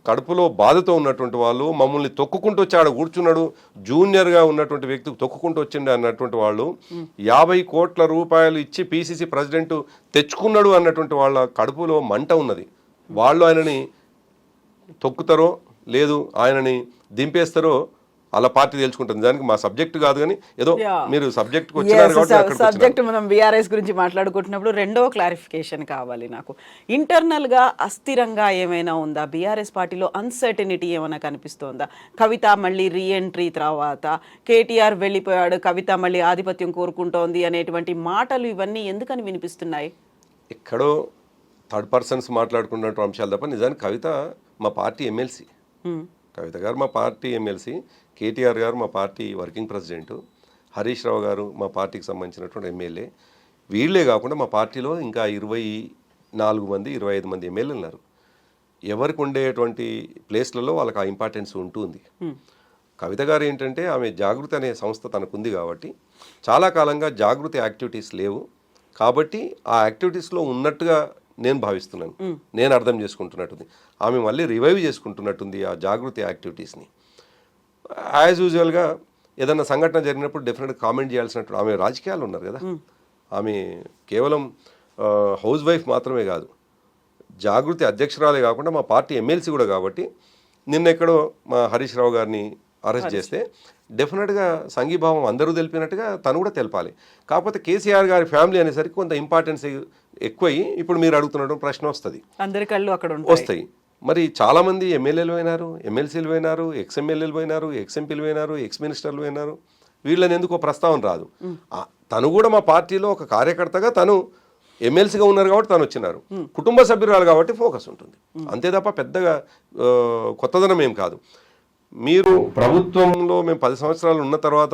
కడుపులో బాధతో ఉన్నటువంటి వాళ్ళు, మమ్మల్ని తొక్కుకుంటూ వచ్చి ఆడ కూర్చున్నాడు, జూనియర్గా ఉన్నటువంటి వ్యక్తికి తొక్కుకుంటూ వచ్చిండు అన్నటువంటి వాళ్ళు, 50 కోట్ల రూపాయలు ఇచ్చి పిసిసి ప్రెసిడెంట్ తెచ్చుకున్నాడు అన్నటువంటి వాళ్ళ కడుపులో మంట ఉన్నది. వాళ్ళు ఆయనని తొక్కుతారో లేదు ఆయనని దింపేస్తారో అలా పార్టీ తెలుసుకుంటుంది. దానికి మా సబ్జెక్ట్ కాదు, కానీ ఏదో మీరు సబ్జెక్ట్ సబ్జెక్ట్ మనం బీఆర్ఎస్ గురించి మాట్లాడుకుంటున్నప్పుడు రెండవ క్లారిఫికేషన్ కావాలి నాకు. ఇంటర్నల్ గా అస్థిరంగా ఏమైనా ఉందా బీఆర్ఎస్ పార్టీలో? అన్సర్టనిటీ ఏమైనా కనిపిస్తోందా? కవిత మళ్ళీ రీఎంట్రీ తర్వాత కేటీఆర్ వెళ్ళిపోయాడు, కవిత మళ్ళీ ఆధిపత్యం కోరుకుంటోంది అనేటువంటి మాటలు ఇవన్నీ ఎందుకని వినిపిస్తున్నాయి? ఎక్కడో థర్డ్ పర్సన్స్ మాట్లాడుకున్నట్టు అంశాలు తప్ప నిజానికి కవిత మా పార్టీ ఎమ్మెల్సీ. కవిత గారు మా పార్టీ ఎమ్మెల్సీ, కేటీఆర్ గారు మా party working president, Harish Rao గారు మా పార్టీకి సంబంధించినటువంటి ఎమ్మెల్యే. వీళ్ళే కాకుండా మా పార్టీలో ఇంకా 24 మంది 25 మంది ఎమ్మెల్యేలు ఉన్నారు. ఎవరికి ఉండేటువంటి ప్లేస్లలో వాళ్ళకి ఆ ఇంపార్టెన్స్ ఉంటుంది. కవిత గారు ఏంటంటే ఆమె జాగృతి అనే సంస్థ తనకుంది కాబట్టి చాలా కాలంగా జాగృతి యాక్టివిటీస్ లేవు కాబట్టి ఆ యాక్టివిటీస్లో ఉన్నట్టుగా నేను భావిస్తున్నాను, నేను అర్థం చేసుకుంటున్నట్టుంది. ఆమె మళ్ళీ రివైవ్ చేసుకుంటున్నట్టుంది ఆ జాగృతి యాక్టివిటీస్ని. యాజ్ యూజువల్గా ఏదన్నా సంఘటన జరిగినప్పుడు డెఫినెట్గా కామెంట్ చేయాల్సినట్టు ఆమె రాజకీయాలు ఉన్నారు కదా. ఆమె కేవలం హౌస్ వైఫ్ మాత్రమే కాదు, జాగృతి అధ్యక్షురాలే కాకుండా మా పార్టీ ఎమ్మెల్సీ కూడా. కాబట్టి నిన్న ఎక్కడో మా హరీష్ రావు గారిని అరెస్ట్ చేస్తే డెఫినెట్గా సంఘీభావం అందరూ తెలిపినట్టుగా తను కూడా తెలపాలి. కాకపోతే కేసీఆర్ గారి ఫ్యామిలీ అనేసరికి కొంత ఇంపార్టెన్స్ ఎక్కువయ్యి ఇప్పుడు మీరు అడుగుతున్న ప్రశ్న వస్తుంది, అందరి కళ్ళు అక్కడ వస్తాయి. మరి చాలామంది ఎమ్మెల్యేలు పోయినారు, ఎమ్మెల్సీలు పోయినారు, ఎక్స్ఎమ్మెల్యేలు పోయినారు, ఎక్స్ఎంపీలు పోయినారు, ఎక్స్ మినిస్టర్లు పోయినారు. వీళ్ళని ఎందుకో ప్రస్తావన రాదు. తను కూడా మా పార్టీలో ఒక కార్యకర్తగా తను ఎమ్మెల్సీగా ఉన్నారు కాబట్టి తను వచ్చినారు, కుటుంబ సభ్యురాలు కాబట్టి ఫోకస్ ఉంటుంది అంతే తప్ప పెద్దగా కొత్తదనం ఏం కాదు. మీరు ప్రభుత్వంలో మేము 10 సంవత్సరాలు ఉన్న తర్వాత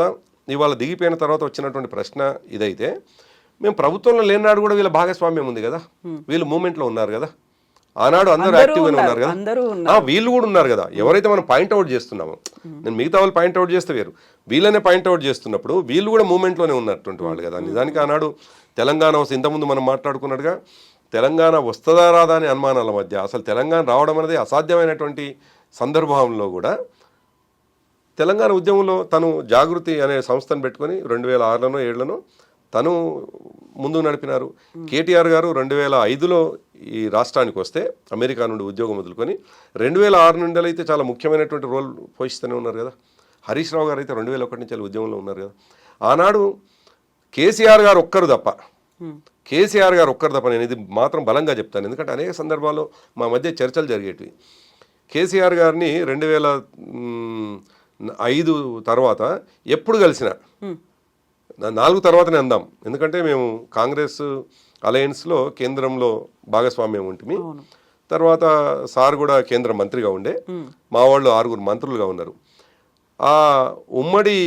ఇవాళ దిగిపోయిన తర్వాత వచ్చినటువంటి ప్రశ్న ఇదైతే, మేము ప్రభుత్వంలో లేనాడు కూడా వీళ్ళ భాగస్వామ్యం ఉంది కదా, వీళ్ళు మూమెంట్లో ఉన్నారు కదా, ఆనాడు అందరూ యాక్టివ్గానే ఉన్నారు కదా, వీళ్ళు కూడా ఉన్నారు కదా. ఎవరైతే మనం పాయింట్అవుట్ చేస్తున్నామో, నేను మిగతా వాళ్ళు పాయింట్అవుట్ చేస్తే వేరు, వీళ్ళనే పాయింట్అవుట్ చేస్తున్నప్పుడు వీళ్ళు కూడా మూమెంట్లోనే ఉన్నటువంటి వాళ్ళు కదా. నిజానికి ఆనాడు తెలంగాణ వస్తే ఇంతకుముందు మనం మాట్లాడుకున్నట్టుగా తెలంగాణ వస్తుందా రాదా అనే అనుమానాల మధ్య అసలు తెలంగాణ రావడం అనేది అసాధ్యమైనటువంటి సందర్భంలో కూడా తెలంగాణ ఉద్యమంలో తను జాగృతి అనే సంస్థను పెట్టుకొని 2006లోనో 2007లోనో తను ముందు నడిపినారు. కేటీఆర్ గారు 2005లో ఈ రాష్ట్రానికి వస్తే అమెరికా నుండి ఉద్యోగం వదులుకొని 2006 నుండి అయితే చాలా ముఖ్యమైనటువంటి రోల్ పోషిస్తూనే ఉన్నారు కదా. హరీష్ రావు గారు అయితే 2001 నుంచి ఉద్యమంలో ఉన్నారు కదా. ఆనాడు కేసీఆర్ గారు ఒక్కరు తప్ప నేను ఇది మాత్రం బలంగా చెప్తాను, ఎందుకంటే అనేక సందర్భాల్లో మా మధ్య చర్చలు జరిగేటివి. కేసీఆర్ గారిని 2005 తర్వాత ఎప్పుడు కలిసిన 4 తర్వాతనే అందాం, ఎందుకంటే మేము కాంగ్రెస్ అలయన్స్లో కేంద్రంలో భాగస్వామ్యం ఉంటుంది. తర్వాత సార్ కూడా కేంద్ర మంత్రిగా ఉండే, మా వాళ్ళు 6 మంత్రులుగా ఉన్నారు. ఆ ఉమ్మడి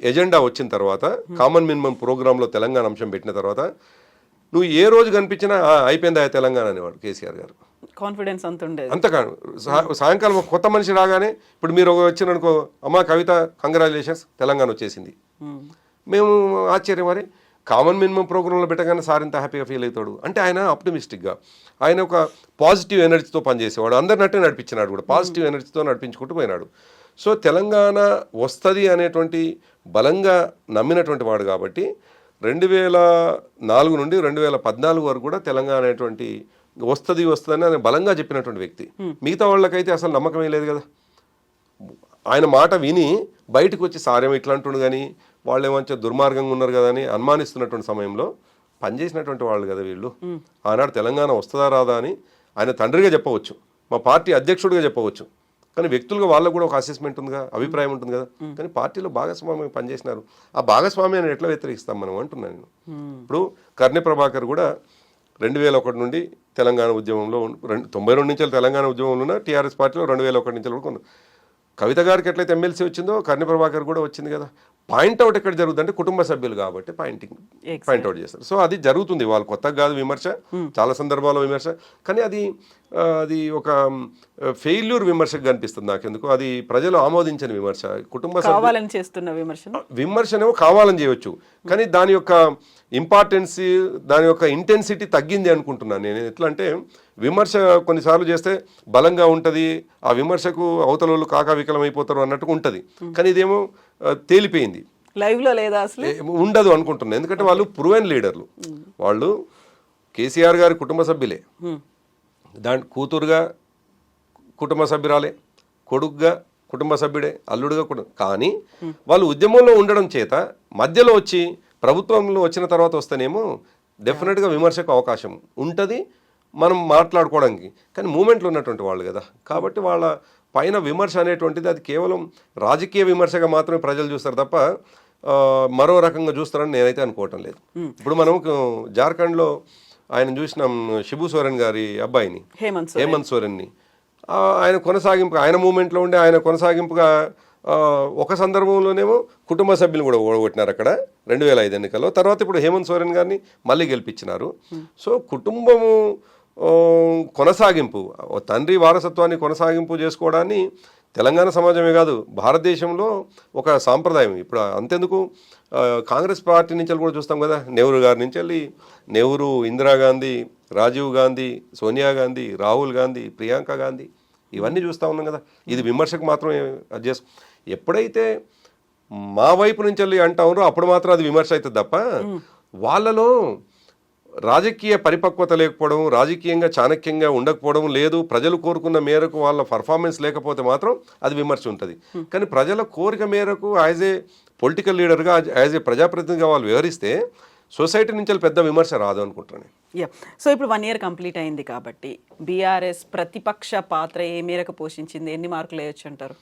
ఎజెండా వచ్చిన తర్వాత కామన్ మినిమం ప్రోగ్రాంలో తెలంగాణ అంశం పెట్టిన తర్వాత నువ్వు ఏ రోజు కనిపించినా అయిపోయింది ఆ తెలంగాణ అనేవాడు కేసీఆర్ గారు. కాన్ఫిడెన్స్ అంత ఉండేది. అంతకాదు సాయంకాలం ఒక కొత్త మనిషి రాగానే ఇప్పుడు మీరు వచ్చిననుకో అమ్మా కవిత కంగ్రాచులేషన్స్ తెలంగాణ వచ్చేసింది. మేము ఆశ్చర్యం మరి కామన్ మినిమం ప్రోగ్రాంలో పెట్టగానే సార్ ఇంత హ్యాపీగా ఫీల్ అవుతాడు అంటే ఆయన ఆప్టమిస్టిక్గా ఆయన ఒక పాజిటివ్ ఎనర్జీతో పనిచేసేవాడు. అందరినట్టే నడిపించినాడు కూడా పాజిటివ్ ఎనర్జీతో నడిపించుకుంటూ పోయినాడు. సో తెలంగాణ వస్తుంది అనేటువంటి బలంగా నమ్మినటువంటి వాడు కాబట్టి 2004 నుండి 2014 వరకు కూడా తెలంగాణ అనేటువంటి వస్తుంది అని బలంగా చెప్పినటువంటి వ్యక్తి. మిగతా వాళ్ళకైతే అసలు నమ్మకమే లేదు కదా. ఆయన మాట విని బయటకు వచ్చి సారేమో ఇట్లా అంటుండు కానీ వాళ్ళేమంటే దుర్మార్గంగా ఉన్నారు కదా అని అనుమానిస్తున్నటువంటి సమయంలో పనిచేసినటువంటి వాళ్ళు కదా వీళ్ళు. ఆనాడు తెలంగాణ వస్తుందా రాదా అని ఆయన తండ్రిగా చెప్పవచ్చు, మా పార్టీ అధ్యక్షుడిగా చెప్పవచ్చు, కానీ వ్యక్తులుగా వాళ్ళకు కూడా ఒక అసెస్మెంట్ ఉందిగా, అభిప్రాయం ఉంటుంది కదా. కానీ పార్టీలో భాగస్వామ్యం పనిచేసినారు. ఆ భాగస్వామ్యాన్ని ఎట్లా వ్యతిరేకిస్తాం మనం అంటున్నాను నేను. ఇప్పుడు కర్ణి ప్రభాకర్ కూడా 2001 నుండి తెలంగాణ ఉద్యమంలో 92 నుంచి తెలంగాణ ఉద్యమంలో ఉన్న టీఆర్ఎస్ పార్టీలో 2001 నుంచి కూడా కవిత గారికి ఎట్లయితే ఎమ్మెల్సీ వచ్చిందో కర్ణి ప్రభాకర్ కూడా వచ్చింది కదా. పాయింట్అవుట్ ఎక్కడ జరుగుతుంది అంటే కుటుంబ సభ్యులు కాబట్టి పాయింట్అవుట్ చేస్తారు. సో అది జరుగుతుంది, వాళ్ళు కొత్తగా కాదు విమర్శ, చాలా సందర్భాల్లో విమర్శ, కానీ అది ఒక ఫెయిల్యూర్ విమర్శకు కనిపిస్తుంది నాకెందుకు. అది ప్రజలు ఆమోదించని విమర్శ. కుటుంబ కావాలని చేస్తున్న విమర్శనేమో కావాలని చేయవచ్చు, కానీ దాని యొక్క ఇంపార్టెన్స్ దాని యొక్క ఇంటెన్సిటీ తగ్గింది అనుకుంటున్నాను నేను. ఎట్లా అంటే విమర్శ కొన్నిసార్లు చేస్తే బలంగా ఉంటుంది, ఆ విమర్శకు అవతల వాళ్ళు కాకావికలం అయిపోతారు అన్నట్టుగా ఉంటుంది, కానీ ఇదేమో తేలిపోయింది. లైవ్లో లేదా అసలు ఉండదు అనుకుంటున్నాను. ఎందుకంటే వాళ్ళు ప్రూవెన్ లీడర్లు, వాళ్ళు కేసీఆర్ గారి కుటుంబ సభ్యులే, దాని కూతురుగా కుటుంబ సభ్యురాలే, కొడుకుగా కుటుంబ సభ్యుడే, అల్లుడుగా కానీ వాళ్ళు ఉద్యమంలో ఉండడం చేత మధ్యలో వచ్చి ప్రభుత్వంలో వచ్చిన తర్వాత వస్తేనేమో డెఫినెట్గా విమర్శకు అవకాశం ఉంటుంది మనం మాట్లాడుకోవడానికి, కానీ మూమెంట్లో ఉన్నటువంటి వాళ్ళు కదా. కాబట్టి వాళ్ళ పైన విమర్శ అనేటువంటిది అది కేవలం రాజకీయ విమర్శగా మాత్రమే ప్రజలు చూస్తారు తప్ప మరో రకంగా చూస్తారని నేనైతే అనుకోవటం లేదు. ఇప్పుడు మనం జార్ఖండ్లో ఆయన చూసినాం శిబు సోరెన్ గారి అబ్బాయిని హేమంత్ సోరెన్ని, ఆయన కొనసాగింపు ఆయన మూమెంట్లో ఉండే ఆయన కొనసాగింపుగా ఒక సందర్భంలోనేమో కుటుంబ సభ్యులు కూడా ఓడగొట్టినారు అక్కడ 2005 ఎన్నికల్లో. తర్వాత ఇప్పుడు హేమంత్ సోరెన్ గారిని మళ్ళీ గెలిపించినారు. సో కుటుంబము కొనసాగింపు, తండ్రి వారసత్వాన్ని కొనసాగింపు చేసుకోవడాన్ని తెలంగాణ సమాజమే కాదు భారతదేశంలో ఒక సాంప్రదాయం. ఇప్పుడు అంతెందుకు కాంగ్రెస్ పార్టీ నుంచి కూడా చూస్తాం కదా, నెహ్రూ గారి నుంచి వెళ్ళి నెహ్రూ, ఇందిరాగాంధీ, రాజీవ్ గాంధీ, సోనియా గాంధీ, రాహుల్ గాంధీ, ప్రియాంక గాంధీ, ఇవన్నీ చూస్తూ ఉన్నాం కదా. ఇది విమర్శకు మాత్రమే అది ఎప్పుడైతే మా వైపు నుంచి వెళ్ళి అంటామో అప్పుడు మాత్రం అది విమర్శ అవుతుంది తప్ప వాళ్ళలో రాజకీయ పరిపక్వత లేకపోవడం, రాజకీయంగా చాణక్యంగా ఉండకపోవడం లేదు, ప్రజలు కోరుకున్న మేరకు వాళ్ళ పర్ఫార్మెన్స్ లేకపోతే మాత్రం అది విమర్శ ఉంటుంది. కానీ ప్రజల కోరిక మేరకు యాజ్ ఏ పొలిటికల్ లీడర్గా యాజ్ ఏ ప్రజాప్రతినిధిగా వాళ్ళు వ్యవహరిస్తే సొసైటీ నుంచి పెద్ద విమర్శ రాదు అనుకుంటున్నాను. సో ఇప్పుడు 1 year కంప్లీట్ అయింది కాబట్టి బీఆర్ఎస్ ప్రతిపక్ష పాత్ర ఏ మేరకు పోషించింది, ఎన్ని మార్కులు వేయొచ్చు అంటారు?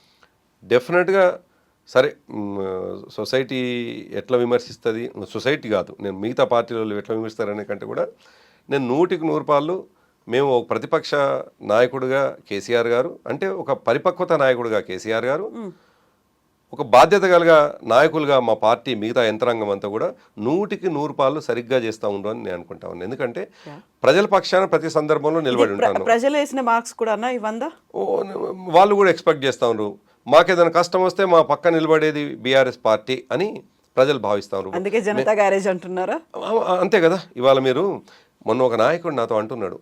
డెఫినెట్గా సరే, సొసైటీ ఎట్లా విమర్శిస్తుంది, సొసైటీ కాదు నేను మిగతా పార్టీలలో ఎట్లా విమర్శిస్తారనే కంటే కూడా నేను 100% మేము ఒక ప్రతిపక్ష నాయకుడిగా కేసీఆర్ గారు, అంటే ఒక పరిపక్వత నాయకుడిగా కేసీఆర్ గారు, ఒక బాధ్యత కలిగ నాయకులుగా మా పార్టీ మిగతా యంత్రాంగం అంతా కూడా 100% సరిగ్గా చేస్తూ ఉండవు అని నేను అనుకుంటా ఉన్నాను. ఎందుకంటే ప్రజల పక్షాన ప్రతి సందర్భంలో నిలబడి ఉంటాను. ప్రజలు వేసిన మార్క్స్ కూడా వాళ్ళు కూడా ఎక్స్పెక్ట్ చేస్తూ ఉన్నారు, మాకేదైనా కష్టం వస్తే మా పక్క నిలబడేది బీఆర్ఎస్ పార్టీ అని ప్రజలు భావిస్తారు. అందుకే జనతా గ్యారేజ్ అంటున్నారా? అంతే కదా. ఇవాళ మీరు మొన్న ఒక నాయకుడు నాతో అంటున్నాడు,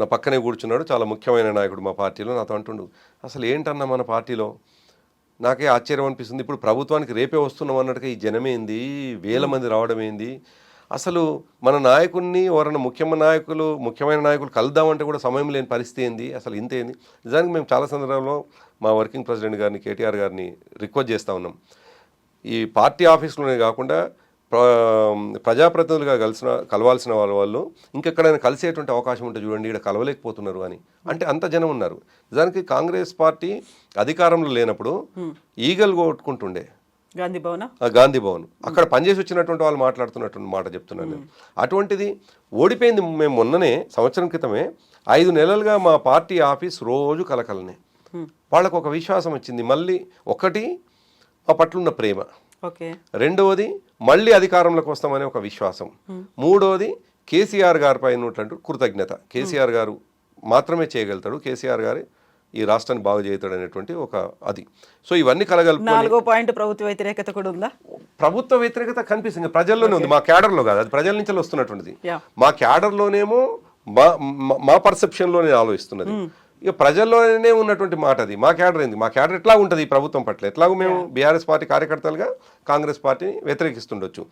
నా పక్కనే కూర్చున్నాడు, చాలా ముఖ్యమైన నాయకుడు మా పార్టీలో, నాతో అంటుండు అసలు ఏంటన్నా మన పార్టీలో నాకే ఆశ్చర్యం అనిపిస్తుంది, ఇప్పుడు ప్రభుత్వానికి రేపే వస్తున్నాం అన్నట్టుగా ఈ జనమేంది, వేల మంది రావడం ఏంది, అసలు మన నాయకుడిని ఎవరైనా ముఖ్యమైన నాయకులు కలుద్దామంటే కూడా సమయం లేని పరిస్థితి ఏంది, అసలు ఇంత ఏంది. నిజానికి మేము చాలా సందర్భంలో మా వర్కింగ్ ప్రెసిడెంట్ గారిని కేటీఆర్ గారిని రిక్వెస్ట్ చేస్తూ ఉన్నాం, ఈ పార్టీ ఆఫీసులోనే కాకుండా ప్రజాప్రతినిధులుగా కలవాల్సిన వాళ్ళు ఇంకెక్కడైనా కలిసేటువంటి అవకాశం ఉంటే చూడండి, ఇక్కడ కలవలేకపోతున్నారు అని. అంటే అంత జనం ఉన్నారు. నిజానికి కాంగ్రెస్ పార్టీ అధికారంలో లేనప్పుడు ఈగలు కొట్టుకుంటుండే గాంధీ భవన్, అక్కడ పనిచేసి వచ్చినటువంటి వాళ్ళు మాట్లాడుతున్నటువంటి మాట చెప్తున్నాను నేను. అటువంటిది ఓడిపోయింది. మేము మొన్ననే సంవత్సరం క్రితమే 5 నెలలుగా మా పార్టీ ఆఫీస్ రోజు కలకలనే, వాళ్ళకు ఒక విశ్వాసం వచ్చింది. మళ్ళీ ఒకటి మా పట్ల ఉన్న ప్రేమ, ఓకే, రెండవది మళ్ళీ అధికారంలోకి వస్తామనే ఒక విశ్వాసం, మూడవది కేసీఆర్ గారిపై ఉన్నటువంటి కృతజ్ఞత. కేసీఆర్ గారు మాత్రమే చేయగలుగుతాడు, కేసీఆర్ గారు ఈ రాష్ట్రాన్ని బాగు చేస్తాడు అనేటువంటి ఒక అది. సో ఇవన్నీ కలగలుపుకొని 4వ పాయింట్ ప్రభుత్వ వ్యతిరేకత కూడా ఉందా? ప్రభుత్వ వ్యతిరేకత కనిపిస్తుంది, ప్రజల్లోనే ఉంది, మా క్యాడర్లో కాదు, అది ప్రజల నుంచి వస్తున్నటువంటిది. Yeah. మా క్యాడర్లోనేమో మా పర్సెప్షన్లోనే ఆలోచిస్తున్నది. ఇక ప్రజల్లోనే ఉన్నటువంటి మాట అది. మా క్యాడర్ ఏంది, మా క్యాడర్ ఎట్లా ఉంటుంది ఈ ప్రభుత్వం పట్ల, ఎట్లాగో మేము బీఆర్ఎస్ పార్టీ కార్యకర్తలుగా కాంగ్రెస్ పార్టీని వ్యతిరేకిస్తుండొచ్చు,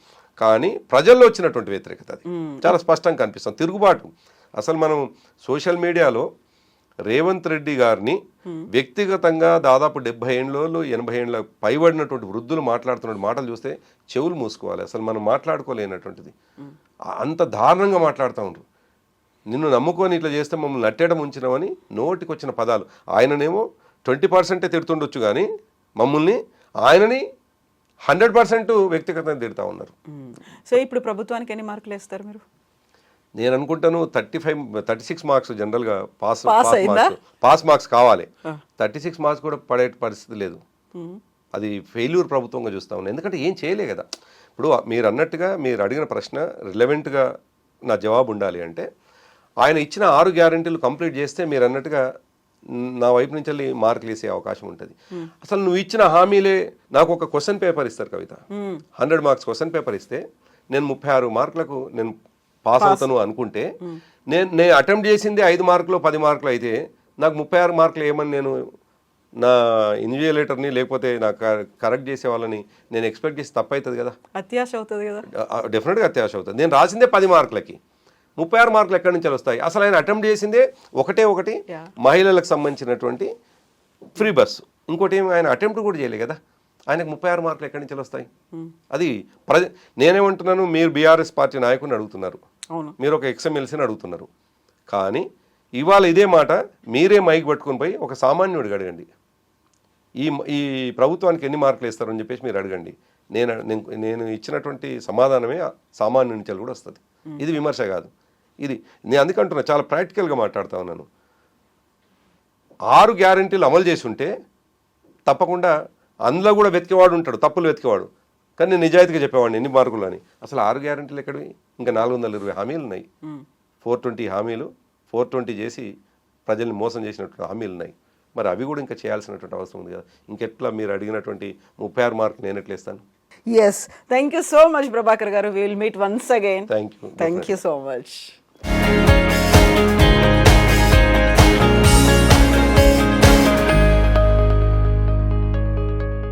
కానీ ప్రజల్లో వచ్చినటువంటి వ్యతిరేకత అది చాలా స్పష్టంగా కనిపిస్తుంది. తిరుగుబాటు. అసలు మనం సోషల్ మీడియాలో రేవంత్ రెడ్డి గారిని వ్యక్తిగతంగా దాదాపు 70 ఏళ్ళు 80 ఏళ్ళ పైబడినటువంటి వృద్ధులు మాట్లాడుతున్న మాటలు చూస్తే చెవులు మూసుకోవాలి. అసలు మనం మాట్లాడుకోలేనటువంటిది, అంత దారుణంగా మాట్లాడుతూ ఉంటారు. నిన్ను నమ్ముకొని ఇట్లా చేస్తే మమ్మల్ని నట్టేయడం ఉంచినామని నోటికి వచ్చిన పదాలు. ఆయననేమో 20% తిడుతుండొచ్చు, కానీ మమ్మల్ని ఆయనని 100% వ్యక్తిగతంగా తిడుతూ ఉన్నారు. సో ఇప్పుడు ప్రభుత్వానికి ఎన్ని మార్కులు వేస్తారు మీరు? నేను అనుకుంటాను 36 మార్క్స్ జనరల్గా పాస్ మార్క్స్ కావాలి. 36 మార్క్స్ కూడా పడే పరిస్థితి లేదు. అది ఫెయిల్యూర్ ప్రభుత్వంగా చూస్తా ఉన్నాను. ఎందుకంటే ఏం చేయలే కదా. ఇప్పుడు మీరు అన్నట్టుగా మీరు అడిగిన ప్రశ్న రిలవెంట్గా నా జవాబు ఉండాలి అంటే, ఆయన ఇచ్చిన 6 గ్యారెంటీలు కంప్లీట్ చేస్తే మీరు అన్నట్టుగా నా వైపు నుంచి వెళ్ళి మార్కులు వేసే అవకాశం ఉంటుంది. అసలు నువ్వు ఇచ్చిన హామీలే. నాకు ఒక క్వశ్చన్ పేపర్ ఇస్తారు కవిత, 100 మార్క్స్ క్వశ్చన్ పేపర్ ఇస్తే నేను 36 మార్కులకు నేను పాస్ అవుతాను అనుకుంటే, నేను అటెంప్ట్ చేసింది 5 మార్కులు 10 మార్కులు అయితే నాకు 36 మార్కులు ఏమని నేను నా ఇన్విజిలేటర్ని లేకపోతే నాకు కరెక్ట్ చేసే వాళ్ళని నేను ఎక్స్పెక్ట్ చేసి తప్పు అవుతుంది కదా, అత్యాశ అవుతుంది కదా. డెఫినెట్గా అత్యాశ అవుతుంది. నేను రాసిందే 10 మార్కులకి 36 మార్కులు ఎక్కడి నుంచి వస్తాయి? అసలు ఆయన అటెంప్ట్ చేసిందే ఒకటి మహిళలకు సంబంధించినటువంటి ఫ్రీ బస్సు. ఇంకోటి ఏమి ఆయన అటెంప్ట్ కూడా చేయలే కదా, ఆయనకు 36 మార్కులు ఎక్కడి నుంచి వస్తాయి? అది నేనేమంటున్నాను, మీరు బీఆర్ఎస్ పార్టీ నాయకుని అడుగుతున్నారు, మీరు ఒక ఎక్స్ఎమ్మెల్సీని అడుగుతున్నారు, కానీ ఇవాళ ఇదే మాట మీరే మైక్ పట్టుకుని పోయి ఒక సామాన్యుడికి అడగండి, ఈ ప్రభుత్వానికి ఎన్ని మార్కులు ఇస్తారని చెప్పేసి మీరు అడగండి. నేను ఇచ్చినటువంటి సమాధానమే సామాన్యుడి నుంచి కూడా వస్తుంది. ఇది విమర్శ కాదు, ఇది నేను అందుకంటున్నా, చాలా ప్రాక్టికల్గా మాట్లాడుతూ ఉన్నాను. 6 గ్యారెంటీలు అమలు చేసి ఉంటే తప్పకుండా అందులో కూడా వెతికేవాడు ఉంటాడు, తప్పులు వెతికేవాడు, కానీ నేను నిజాయితీగా చెప్పేవాడిని ఎన్ని మార్కులు అని. అసలు 6 గ్యారెంటీలు ఎక్కడివి? ఇంకా 420 హామీలు ఉన్నాయి, 420 హామీలు 420 చేసి ప్రజల్ని మోసం చేసినటువంటి హామీలు ఉన్నాయి. మరి అవి కూడా ఇంకా చేయాల్సినటువంటి అవసరం ఉంది కదా. ఇంకెట్లా మీరు అడిగినటువంటి 36 మార్కులు నేను ఎట్లా ఇస్తాను? Yes, thank you so much Prabhakar garu. Will meet once again. Thank you so much.